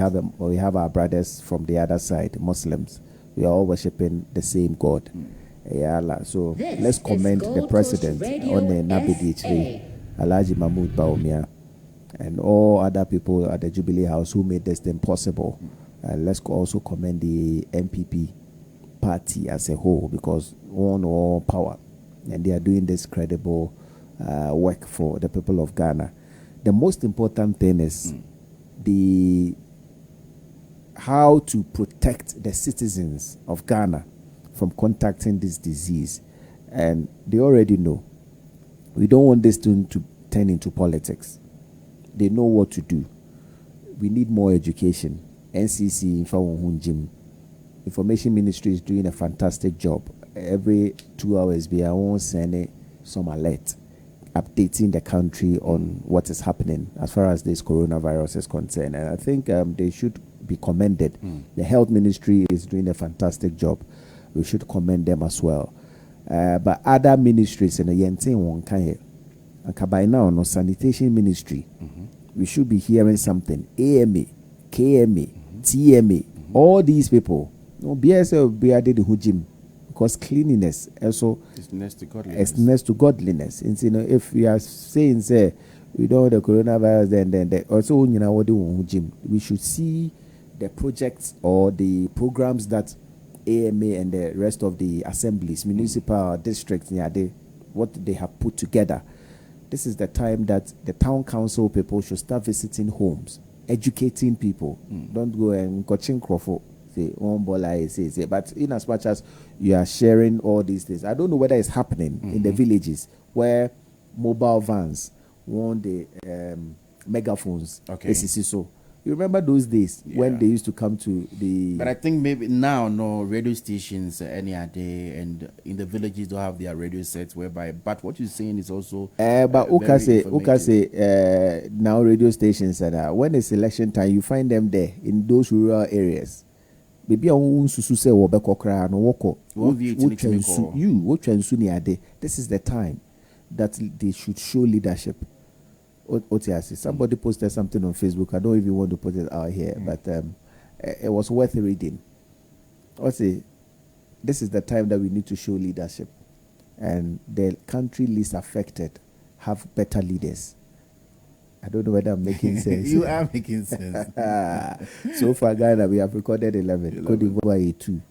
have our brothers from the other side, Muslims. We are all worshiping the same God. So let's commend the president on the Nabidi Alhaji Mahmoud Baumia, and all other people at the Jubilee House who made this thing possible. Let's also commend the MPP party as a whole, because own all power, and they are doing this credible work for the people of Ghana. The most important thing is how to protect the citizens of Ghana from contacting this disease, and they already know. We don't want this to turn into politics. They know what to do. We need more education. NCC Information Ministry is doing a fantastic job. Every 2 hours, we are sending some alert, updating the country on what is happening as far as this coronavirus is concerned. And I think they should be commended. The Health Ministry is doing a fantastic job. We should commend them as well. But other ministries in the Yentin Wonkaye, and by now, no Sanitation Ministry, we should be hearing something. AMA, KMA, TMA, all these people. No, BSL be added the hujim, because cleanliness also is next to godliness. And if we are saying say we don't have the coronavirus, then also what do hujim? We should see the projects or the programs that AMA and the rest of the assemblies, municipal districts, what they have put together. This is the time that the town council people should start visiting homes, educating people. Don't go and coaching Crawford. But in as much as you are sharing all these things, I don't know whether it's happening in the villages where mobile vans want the megaphones. Okay. So You remember those days when Yeah. they used to come to the. But I think maybe now, no radio stations any day, and in the villages don't have their radio sets whereby. But what you're saying is also But very Ukase, now radio stations and when it's election time, you find them there in those rural areas. Maybe I won't say wobeko kra no woko. This is the time that they should show leadership. Somebody posted something on Facebook. I don't even want to put it out here, but it was worth reading. This is the time that we need to show leadership, and the country least affected have better leaders. I don't know whether I'm making sense. You are making sense. So far, Ghana, we have recorded 11. Cote d'Ivoire 2.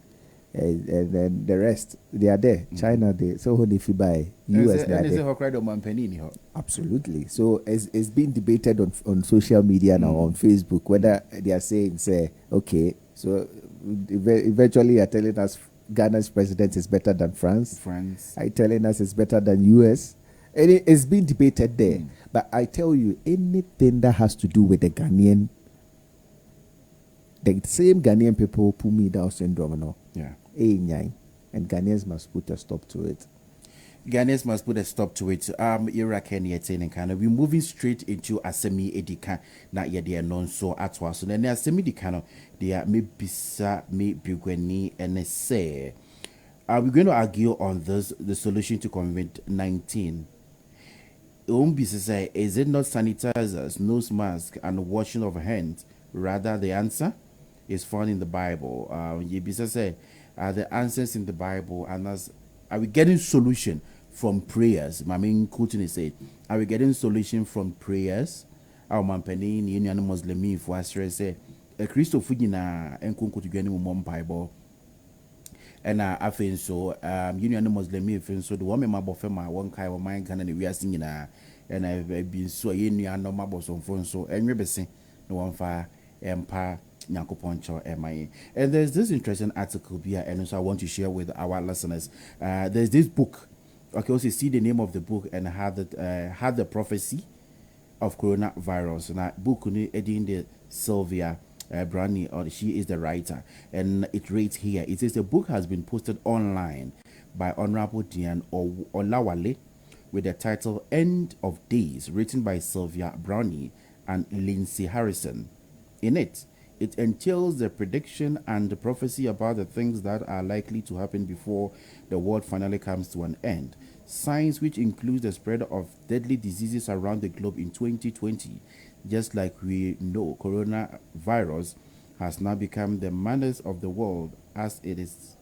And then the rest, they are there. China, they so when if you buy US, they are there. Absolutely. So it's being debated on social media now, on Facebook, whether they are saying, okay, so eventually you're telling us Ghana's president is better than France. Are you telling us it's better than US? And it's being debated there. But I tell you, anything that has to do with the Ghanaian, the same Ghanaian people put me down syndrome, no? Yeah. And Ghanaians must put a stop to it. Ghanaians must put a stop to it. We're moving straight into Asemi Edika. Not yet they are known so at once. So then Asemi Edika, they are me bisa me bugweni and say. We're going to argue on this, the solution to COVID-19. Is it not sanitizers, nose mask, and washing of hands? Rather, the answer is found in the Bible. Yebisa said, are the answers in the Bible, and are we getting solution from prayers? My main quoting is said, are we getting solution from prayers? Our mampeni ni union Muslim for us say a Christo Fujina and Kunku to get him Bible. And I think so. Union Muslim if so the woman my bofema one kai or mine can we are singing and I've been so in no mabos on phone so and we no one fire empire. And there's this interesting article here, and also I want to share with our listeners. There's this book. Okay, also see the name of the book and had the prophecy of coronavirus. Now, book in the Sylvia Brownie, or she is the writer, and it reads here. It says the book has been posted online by Honorable Dian Olawale with the title "End of Days," written by Sylvia Brownie and Lindsay Harrison. In it entails the prediction and the prophecy about the things that are likely to happen before the world finally comes to an end. Signs which include the spread of deadly diseases around the globe in 2020. Just like we know, coronavirus has now become the menace of the world as it is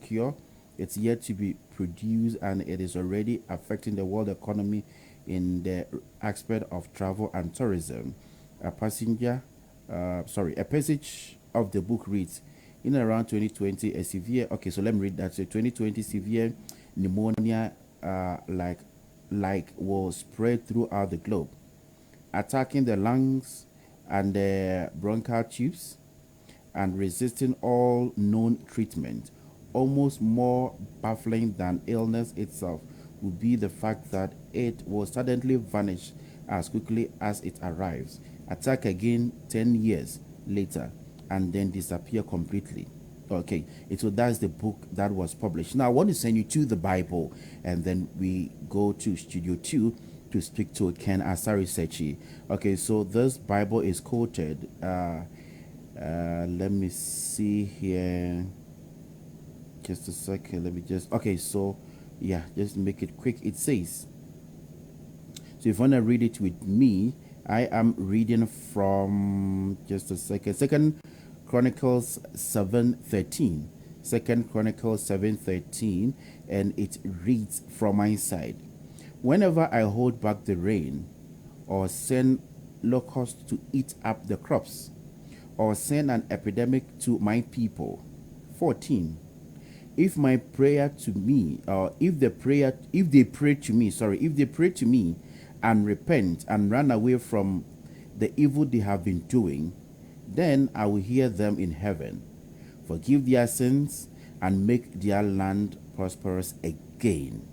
cure. It's yet to be produced, and it is already affecting the world economy in the aspect of travel and tourism. A passage of the book reads, in around 2020, a severe, okay, so let me read that. So 2020 severe pneumonia will spread throughout the globe, attacking the lungs and the bronchial tubes and resisting all known treatment. Almost more baffling than illness itself would be the fact that it will suddenly vanish as quickly as it arrives, attack again 10 years later, and then disappear completely. Okay, so that's the book that was published. Now I want to send you to the Bible, and then we go to Studio 2 to speak to Ken Asari Sechi. Okay, so this Bible is quoted. Let me see here. Just a second. Let me just. Okay, so yeah, just make it quick. It says. So if you want to read it with me, I am reading from just a second. Second Chronicles 7:13. Second Chronicles 7:13, and it reads from my side. Whenever I hold back the rain, or send locusts to eat up the crops, or send an epidemic to my people. 14. If my prayer to me, or if they pray to me and repent and run away from the evil they have been doing, then I will hear them in heaven, forgive their sins, and make their land prosperous again.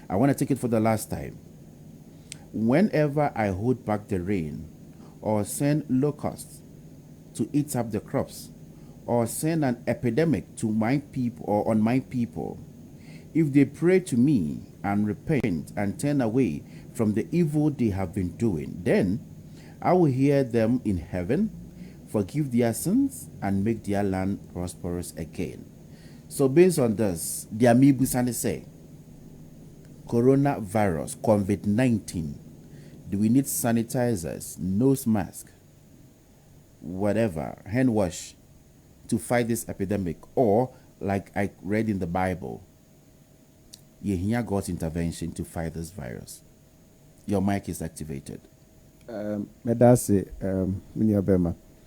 I want to take it for the last time. Whenever I hold back the rain, or send locusts to eat up the crops, or send an epidemic to my people or on my people, if they pray to me and repent and turn away from the evil they have been doing, then I will hear them in heaven, forgive their sins, and make their land prosperous again. So based on this, the Amibu Sani say, coronavirus, COVID-19, do we need sanitizers, nose mask, whatever, hand wash to fight this epidemic? Or, like I read in the Bible, you hear God's intervention to fight this virus? Your mic is activated.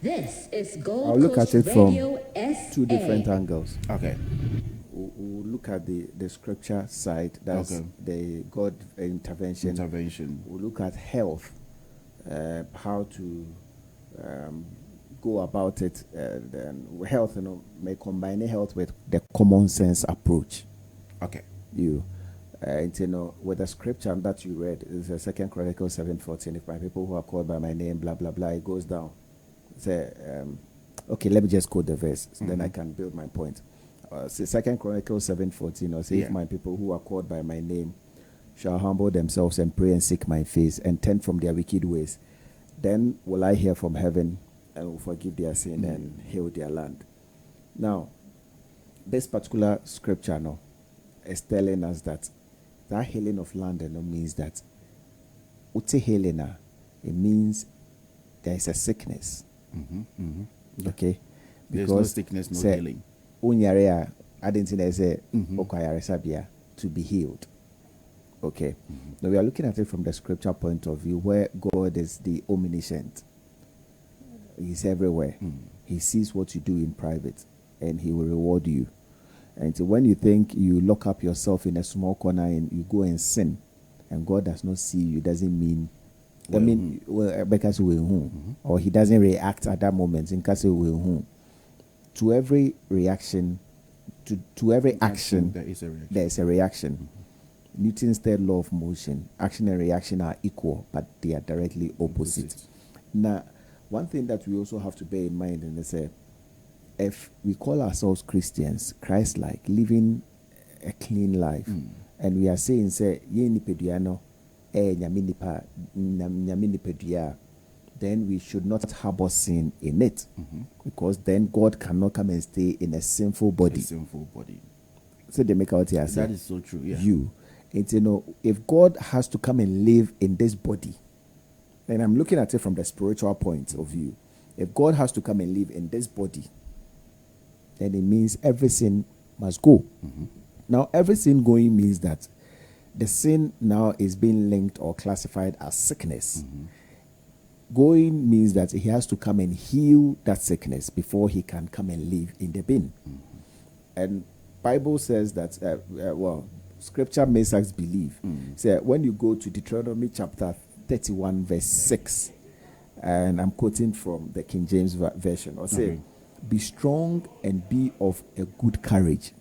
This is I'll Gold look Coast at it from Radio SA. two different angles. Okay. We'll look at the scripture side, that's Okay. the God intervention. We'll look at health, how to go about it. Then health, may combine health with the common sense approach. Okay. With the scripture that you read, is 2 Chronicles 7:14. If my people who are called by my name, blah blah blah, it goes down. Say, okay, let me just quote the verse, so then I can build my point. 2 Chronicles 7:14, or say, if my people who are called by my name shall humble themselves and pray and seek my face and turn from their wicked ways, then will I hear from heaven and will forgive their sin and heal their land. Now, this particular scripture now is telling us that healing of land means that uti healing, it means there is a sickness. Okay, because there's no sickness, no healing. I didn't say to be healed. Okay, now we are looking at it from the scripture point of view, where God is the omniscient. He's everywhere. He sees what you do in private, and He will reward you. And so when you think you lock up yourself in a small corner and you go and sin, and God does not see you, doesn't mean, because or He doesn't react at that moment. In case to every reaction, to every action, there is a reaction. Newton's third law of motion: action and reaction are equal, but they are directly opposite. Now, one thing that we also have to bear in mind is if we call ourselves Christians, Christ-like, living a clean life, and we are saying, then we should not harbor sin in it, because then God cannot come and stay in a sinful body. So they make out here. That is so true. Yeah. And if God has to come and live in this body, and I'm looking at it from the spiritual point of view, if God has to come and live in this body, then it means every sin must go. Now, every sin going means that the sin now is being linked or classified as sickness. Going means that He has to come and heal that sickness before He can come and live in the bin. And Bible says that, Scripture makes us believe. So when you go to Deuteronomy chapter 31, verse 6, and I'm quoting from the King James Version, or say, be strong and be of a good courage.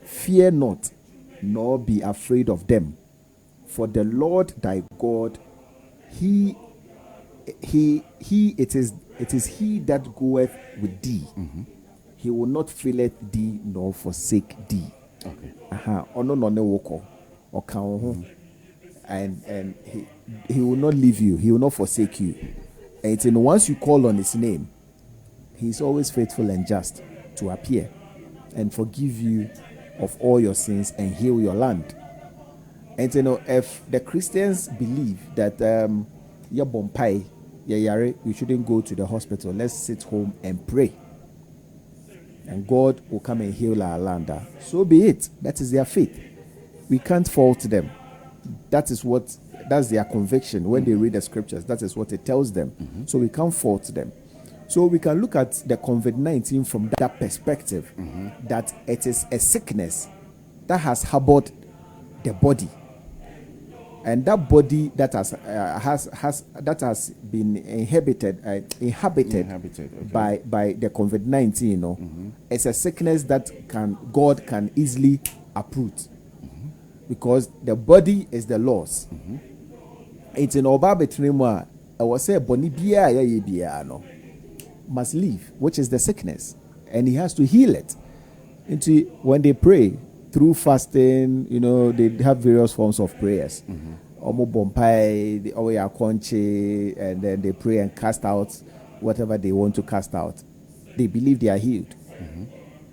Fear not, nor be afraid of them. For the Lord thy God, it is He that goeth with thee. He will not fail thee nor forsake thee. And he will not leave you. He will not forsake you. And once you call on His name, He is always faithful and just to appear and forgive you of all your sins and heal your land. And if the Christians believe that you shouldn't go to the hospital, let's sit home and pray, and God will come and heal our land, so be it. That is their faith. We can't fault them. That's their conviction. When they read the scriptures, that is what it tells them. So we can't fault them. So we can look at the COVID-19 from that perspective, that it is a sickness that has harbored the body, and that body that has been inhabited by the COVID-19. It's a sickness that God can easily uproot, because the body is the loss. It's in Oba between I was say boni biya no must leave, which is the sickness, and he has to heal it. Into when they pray through fasting, they have various forms of prayers. Omo bompai, the oya konche, and then they pray and cast out whatever they want to cast out. They believe they are healed.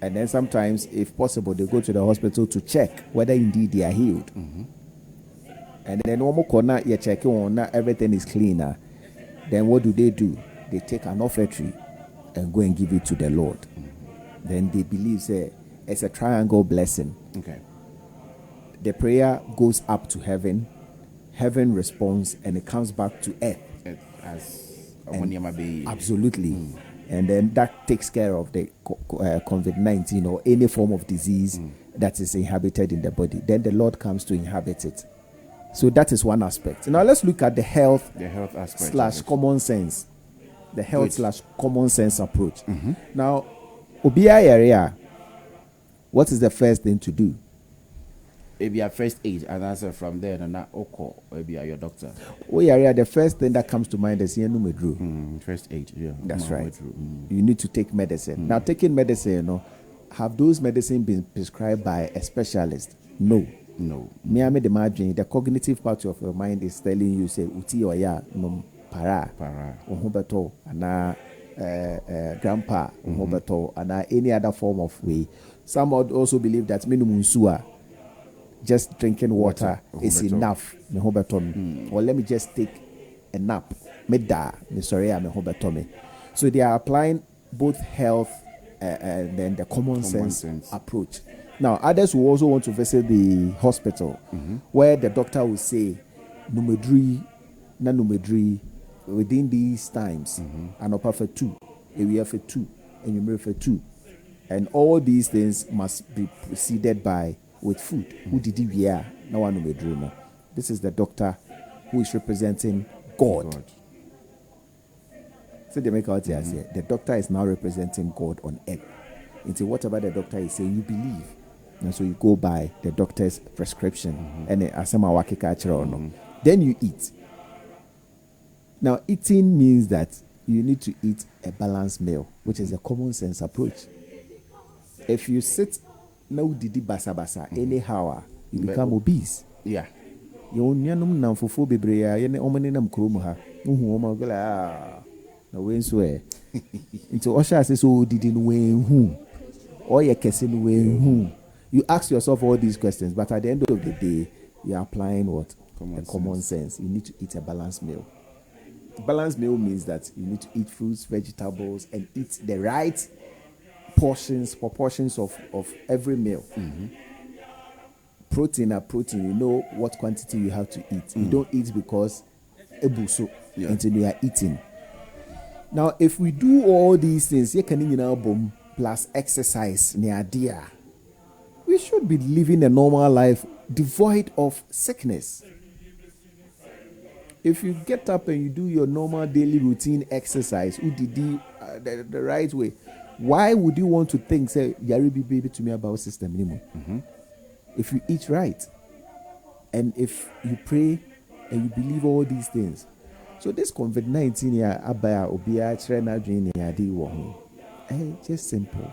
And then sometimes, if possible, they go to the hospital to check whether indeed they are healed. And then omo kona you check on everything is cleaner. Then what do? They take an offertory and go and give it to the Lord. Then they believe say it's a triangle blessing. Okay. The prayer goes up to heaven, heaven responds, and it comes back to earth. Absolutely. And then that takes care of the COVID-19 or any form of disease that is inhabited in the body. Then the Lord comes to inhabit it. So that is one aspect. Now let's look at the health aspect / common sense. The health / common sense approach. Now, Obia area, what is the first thing to do? Maybe a first aid, and answer from there, and not Oko, maybe your doctor. Oh, yeah, the first thing that comes to mind is Yenumedru. First aid, yeah. That's right. You need to take medicine. Now, taking medicine, have those medicine been prescribed by a specialist? No. Me, I made imagine the cognitive part of your mind is telling you, say, uti or ya, no, para, uhubeto, and grandpa, uhubeto, and any other form of way. Some would also believe that minimum sua. Just drinking water is enough. Or let me just take a nap. So they are applying both health and then the common sense approach. Now, others will also want to visit the hospital where the doctor will say, numedri, within these times, and upper for 2, area for 2, and you for 2. And all these things must be preceded by with food. Who did he wear? No one will dream. This is the doctor who is representing God. So they make out here. The doctor is now representing God on earth. Into whatever the doctor is saying, you believe. And so you go by the doctor's prescription. And then you eat. Now, eating means that you need to eat a balanced meal, which is a common sense approach. If you sit now didi basa anyhow, you become obese. Yeah. You nyanum nam fufu bebre ya yene omane nam krom ha. Uhu oma gala na we nso e. Nti osha say so didi no we hu. Or ye kese no we hu. You ask yourself all these questions, but at the end of the day, you are applying what? Common sense. You need to eat a balanced meal. Balanced meal means that you need to eat fruits, vegetables, and eat the right proportions of every meal. Protein, you know what quantity you have to eat. You don't eat because ebuso until you are eating. Now, if we do all these things, plus exercise, we should be living a normal life devoid of sickness. If you get up and you do your normal daily routine exercise, the right way, why would you want to think, say, Yari be baby to me about system anymore? If you eat right, and if you pray and you believe all these things. So this COVID-19 here, abaya obia trena dream here, just simple.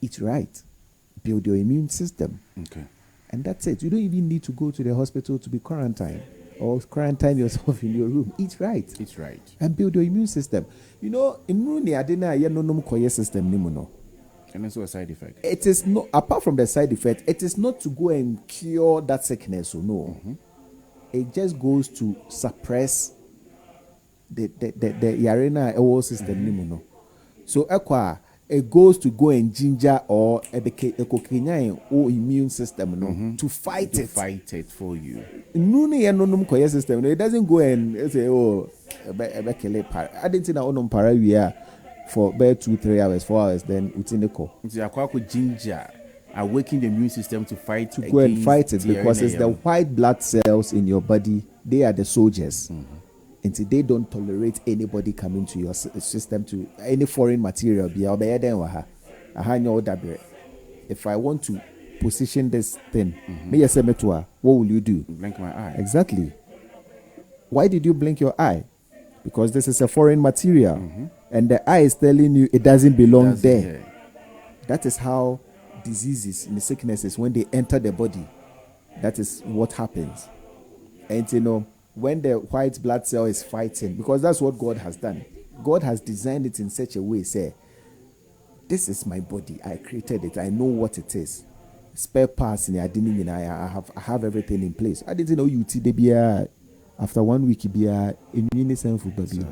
Eat right. Build your immune system. Okay. And that's it. You don't even need to go to the hospital to be quarantined or quarantine yourself in your room. Eat right. Eat right. And build your immune system. Immune system. And also a side effect. It is not, apart from the side effect, it is not to go and cure that sickness. No. It just goes to suppress the yarena whole system. So it goes to go and ginger or a immune system to fight it. Fight it for you. System. It doesn't go and say, I didn't think that para for about 2-3 hours, 4 hours, then it's in the core. Kwaku ginger awaken the immune system to fight to go and fight it because it's the white blood cells in your body. They are the soldiers. Until they don't tolerate anybody coming to your system, to any foreign material. If I want to position this thing, what will you do? Blink my eye. Exactly. Why did you blink your eye? because this is a foreign material, and the eye is telling you it doesn't belong there. That is how diseases and sicknesses, when they enter the body, that is what happens. And you know, when the white blood cell is fighting, because that's what God has done. God has designed it in such a way, say, this is my body. I created it. I know what it is. Spare parts in the I have everything in place. I didn't know you be after 1 week be immune for baby.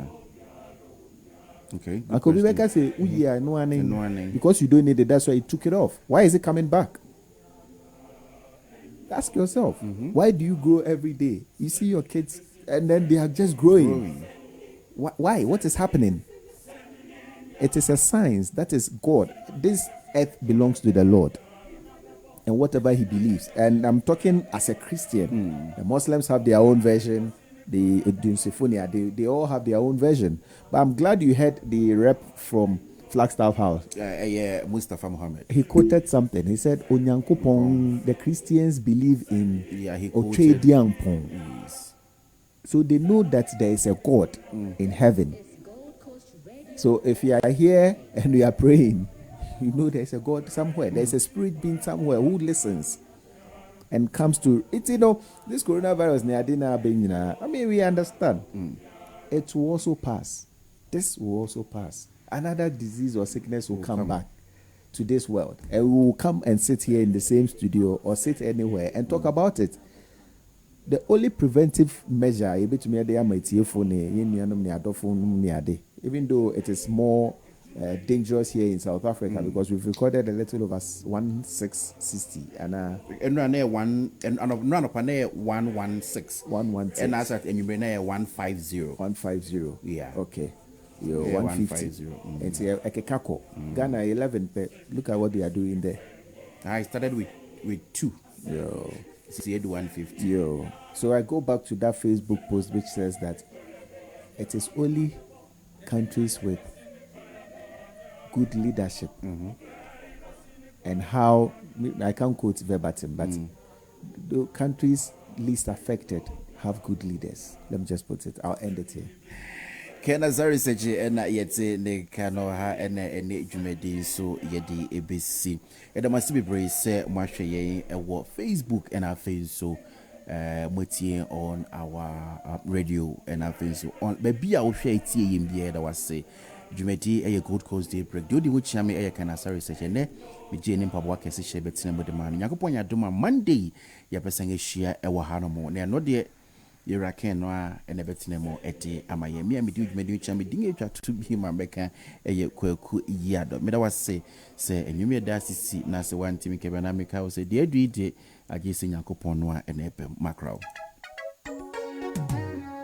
Okay. I could be back and say, oh yeah, no name. Because you don't need it, that's why you took it off. Why is it coming back? Ask yourself, why do you grow every day? You see your kids and then they are just growing. Why? What is happening? It is a science. That is God. This earth belongs to the Lord and whatever he believes. And I'm talking as a Christian. The Muslims have their own version. The Symphonia, they all have their own version. But I'm glad you heard the rep from Flagstaff House. Mustafa Muhammad. He quoted something. He said, Onyankopon, the Christians believe in Otrediampon. Yes. So they know that there is a God in heaven. So if you are here and we are praying, you know there's a God somewhere. There's a spirit being somewhere who listens and comes to it. You know, this coronavirus, I mean, we understand. It will also pass. This will also pass. Another disease or sickness will come back to this world. And we will come and sit here in the same studio or sit anywhere and talk about it. The only preventive measure, even though it is more dangerous here in South Africa, because we've recorded a little over 1660 and one 116 and as at 150. Yeah. Okay. 150. It's a Kako. Ghana 11. Look at what they are doing there. I started with 2. Yo. It's 150. Yo. So I go back to that Facebook post which says that it is only countries with good leadership and how, I can't quote verbatim, but the countries least affected have good leaders. Let me just put it. I'll end it here. Kena Zari Seji ena yete ne kano ha ene jumedi so yedi ABC. Eda must be brave se mwashe ye ewo Facebook and our face so motie on our radio and our face so on baby a wo hwe tie yim bia da wase jumedi eye Gold Coast Day break. Dodi wo chiame eye Kena Zari Seji ne me je ne mpaboa kese hye betina mo de man. Yakopon ya doma Monday ya pesanga hia ewo ha no mo. Ne no de Yeraken no ene betinemo eti amaye mi amedi dwumedi chame dinge twa to bi ma beka eye Kwaku Yiadom. Me da wase se enwumi da sisi na se wantimi kebe na meka wo se de adu ide age se Yakopon no ene epem makraw.